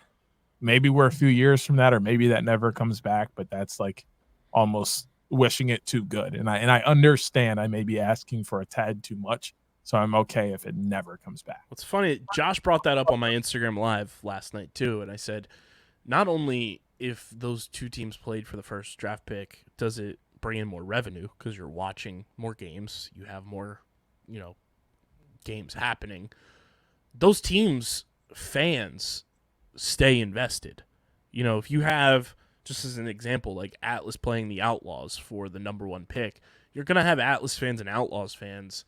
maybe we're a few years from that, or maybe that never comes back. But that's like almost wishing it too good. And I understand I may be asking for a tad too much, so I'm okay if it never comes back. It's funny. Josh brought that up on my Instagram Live last night too, and I said, not only if those 2 teams played for the first draft pick, does it bring in more revenue because you're watching more games, you have more, games happening. Those teams, fans, stay invested. If you have, just as an example, like Atlas playing the Outlaws for the number 1 pick, you're going to have Atlas fans and Outlaws fans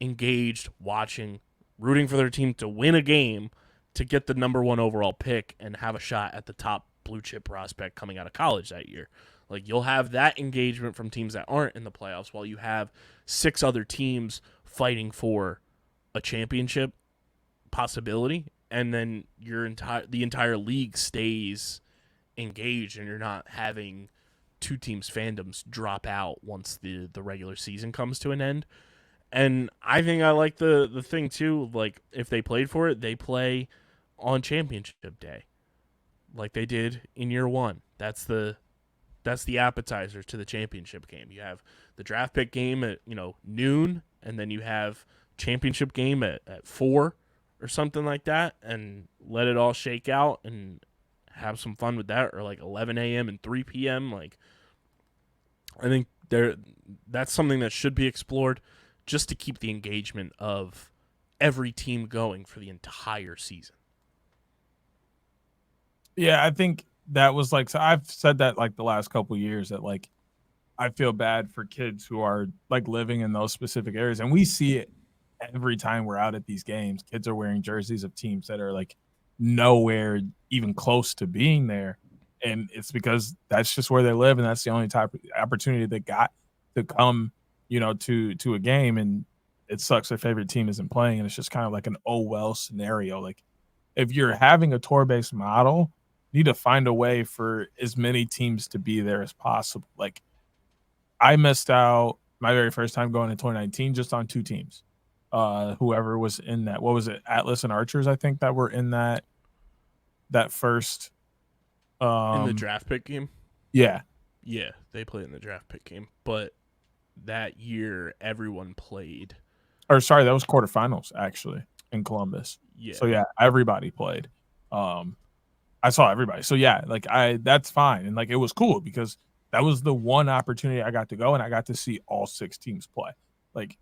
engaged, watching, rooting for their team to win a game to get the number 1 overall pick and have a shot at the top blue chip prospect coming out of college that year. Like you'll have that engagement from teams that aren't in the playoffs while you have 6 other teams fighting for a championship possibility, and then the entire league stays engaged, and you're not having two teams' fandoms drop out once the regular season comes to an end. And I think I like the thing too, like if they played for it, they play on championship day, like they did in year one. That's the appetizer to the championship game. You have the draft pick game at noon, and then you have championship game at 4 or something like that, and let it all shake out and have some fun with that, or like 11 a.m. and 3 p.m. Like, I think that's something that should be explored, just to keep the engagement of every team going for the entire season. Yeah, I think that was like, so I've said that like the last couple of years, that like I feel bad for kids who are like living in those specific areas, and we see it every time we're out at these games. Kids are wearing jerseys of teams that are like nowhere even close to being there, and it's because that's just where they live, and that's the only type of opportunity they got to come to a game, and it sucks their favorite team isn't playing, and it's just kind of like an oh well scenario. Like, if you're having a tour-based model, you need to find a way for as many teams to be there as possible. Like, I missed out my very first time going in 2019 just on 2 teams. Whoever was in that, what was it, Atlas and Archers, I think, that were in that first in the draft pick game. Yeah, they played in the draft pick game, but that year everyone played. Or sorry, that was quarterfinals actually in Columbus. Yeah. So yeah, everybody played. I saw everybody. So yeah, like that's fine. And like it was cool because that was the one opportunity I got to go, and I got to see all 6 teams play. 6.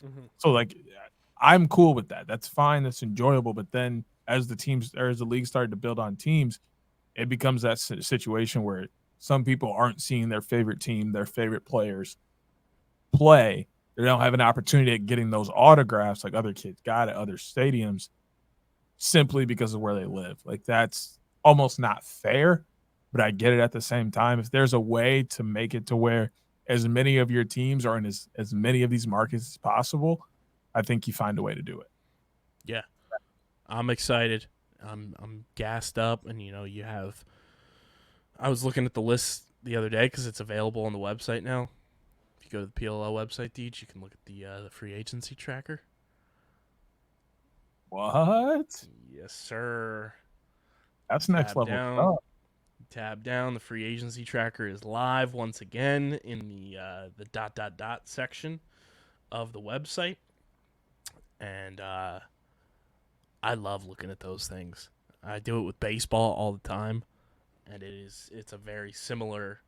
Mm-hmm. So like I'm cool with that. That's fine. That's enjoyable. But then as the league started to build on teams, it becomes that situation where some people aren't seeing their favorite team, their favorite players play. They don't have an opportunity at getting those autographs like other kids got at other stadiums simply because of where they live. Like, that's almost not fair, but I get it at the same time. If there's a way to make it to where as many of your teams are in as many of these markets as possible, I think you find a way to do it. Yeah. I'm excited. I'm gassed up, and you have. I was looking at the list the other day because it's available on the website now. If you go to the PLL website, DAWG, you can look at the free agency tracker. What? Yes, sir. That's next level stuff. Tab down. The free agency tracker is live once again in the ... section of the website, and I love looking at those things. I do it with baseball all the time, and it's a very similar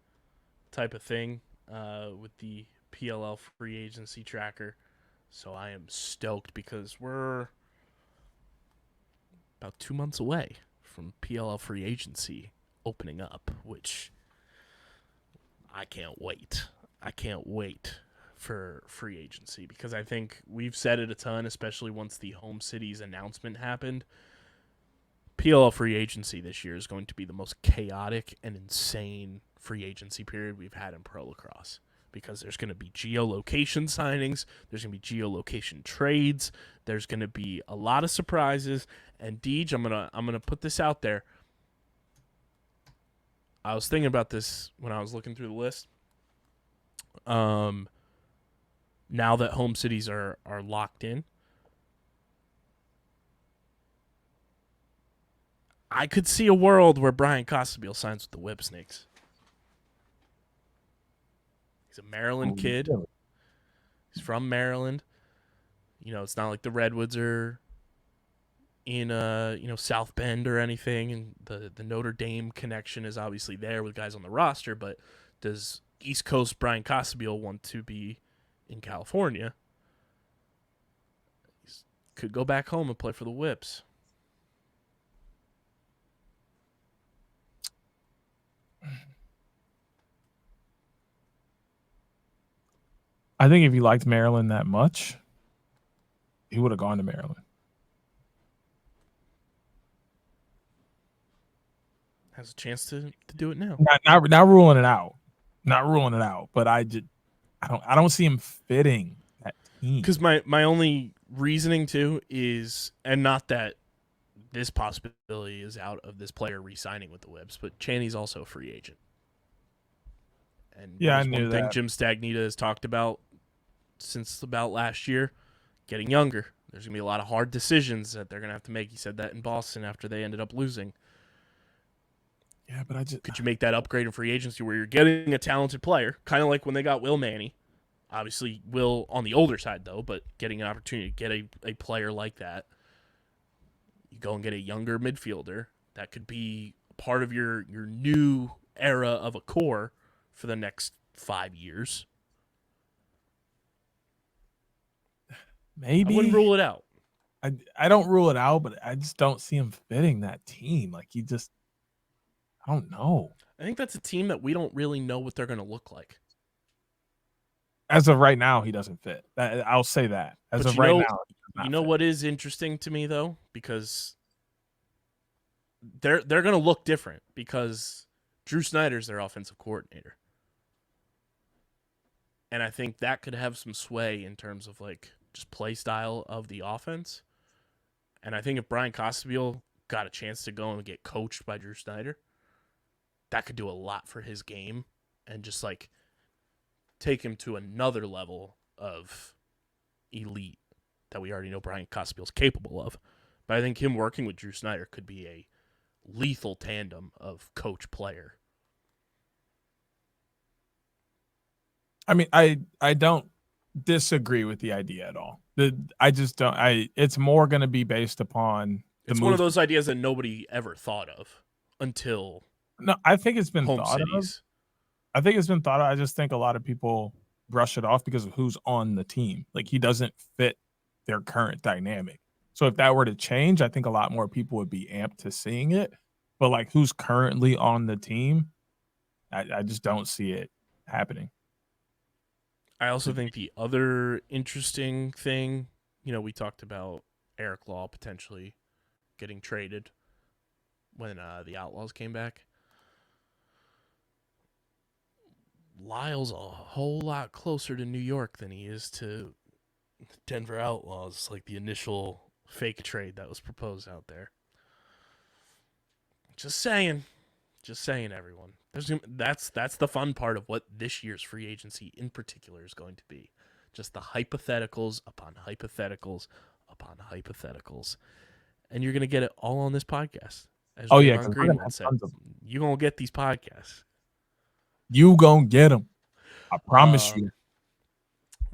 type of thing with the PLL free agency tracker. So I am stoked because we're about 2 months away from PLL free agency opening up, which I can't wait. I can't wait for free agency because I think we've said it a ton, especially once the home cities announcement happened. PLL free agency this year is going to be the most chaotic and insane free agency period we've had in pro lacrosse, because there's going to be geolocation signings, there's going to be geolocation trades, there's going to be a lot of surprises. And DAWG, I'm gonna put this out there. I was thinking about this when I was looking through the list. Now that home cities are locked in, I could see a world where Brian Costabile signs with the Whip Snakes. He's a Maryland kid. He's from Maryland. It's not like the Redwoods are in South Bend or anything, and the Notre Dame connection is obviously there with guys on the roster, but does East Coast Brian Costabile want to be in California? He could go back home and play for the Whips. I think if he liked Maryland that much, he would have gone to Maryland. Has a chance to do it now. Not ruling it out. Not ruling it out. But I don't see him fitting that team. Because my only reasoning too is, and not that this possibility is out of this player re-signing with the Whips, but Chaney's also a free agent. And Yeah, I there's knew one thing that. Jim Stagnita has talked about since about last year, getting younger. There's going to be a lot of hard decisions that they're going to have to make. He said that in Boston after they ended up losing. Yeah, but Could you make that upgrade in free agency where you're getting a talented player, kind of like when they got Will Manny? Obviously, Will on the older side, though, but getting an opportunity to get a player like that. You go and get a younger midfielder that could be part of your new era of a core for the next 5 years. maybe I wouldn't rule it out. I don't rule it out, but I just don't see him fitting that team. Like I don't know. I think that's a team that we don't really know what they're going to look like. As of right now, he doesn't fit. I'll say that. As But of right now, he does not you know fit. what is interesting to me though, because they're going to look different because Drew Snyder's their offensive coordinator. And I think that could have some sway in terms of like just play style of the offense. And I think if Brian Costabile got a chance to go and get coached by Drew Snyder, that could do a lot for his game and just like take him to another level of elite that we already know Brian Costabile's capable of. But I think him working with Drew Snyder could be a lethal tandem of coach-player. I mean, I don't disagree with the idea at all. I just don't. It's more going to be based upon the It's one of those ideas that nobody ever thought of until No, I think it's been home thought of. cities. I think it's been thought of. I just think a lot of people brush it off because of who's on the team. Like he doesn't fit their current dynamic. So if that were to change, I think a lot more people would be amped to seeing it. But like who's currently on the team, I just don't see it happening. I also think the other interesting thing, we talked about Eric Law potentially getting traded when the Outlaws came back. Lyle's a whole lot closer to New York than he is to Denver Outlaws, like the initial fake trade that was proposed out there. Just saying, everyone. That's the fun part of what this year's free agency in particular is going to be. Just the hypotheticals upon hypotheticals upon hypotheticals. And you're going to get it all on this podcast. As Javon Greenwood said, you're going to get these podcasts. You gonna get them. I promise you.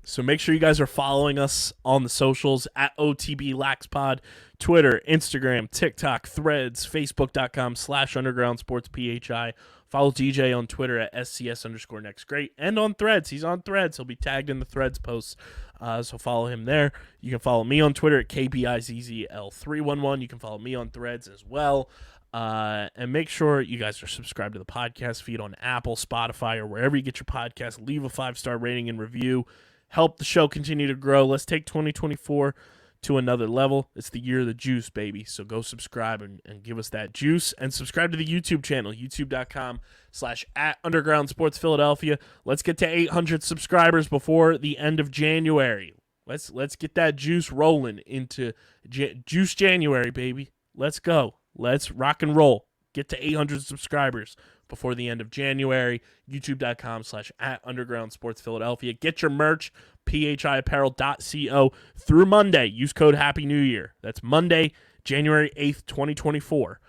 So make sure you guys are following us on the socials at OTB LaxPod, Twitter, Instagram, TikTok, Threads, Facebook.com/UndergroundSportsPHI. Follow DJ on Twitter at SCS_NextGreat and on Threads. He's on Threads. He'll be tagged in the Threads posts. So follow him there. You can follow me on Twitter at KBIZZL311. You can follow me on Threads as well. And make sure you guys are subscribed to the podcast feed on Apple, Spotify, or wherever you get your podcast. Leave a 5-star rating and review. Help the show continue to grow. Let's take 2024 to another level. It's the year of the juice, baby. So go subscribe and give us that juice. And subscribe to the YouTube channel, youtube.com/@UndergroundSportsPhiladelphia. Let's get to 800 subscribers before the end of January. Let's get that juice rolling into Juice January, baby. Let's go. Let's rock and roll. Get to 800 subscribers before the end of January. YouTube.com/@UndergroundSportsPhiladelphia. Get your merch, phiapparel.co through Monday. Use code Happy New Year. That's Monday, January 8th, 2024.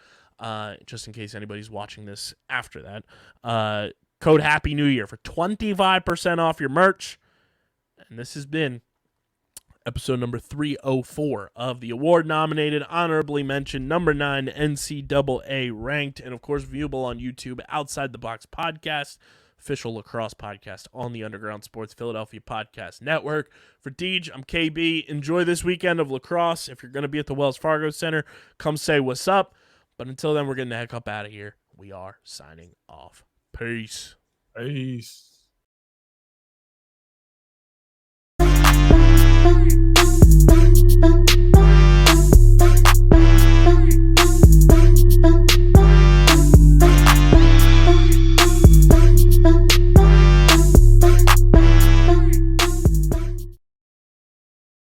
Just in case anybody's watching this after that. Code Happy New Year for 25% off your merch. And this has been episode number 304 of the award-nominated, honorably mentioned, number 9 NCAA ranked, and of course viewable on YouTube, Outside the Box podcast, official lacrosse podcast on the Underground Sports Philadelphia Podcast Network. For Deej, I'm KB. Enjoy this weekend of lacrosse. If you're going to be at the Wells Fargo Center, come say what's up. But until then, we're getting the heck up out of here. We are signing off. Peace. Peace.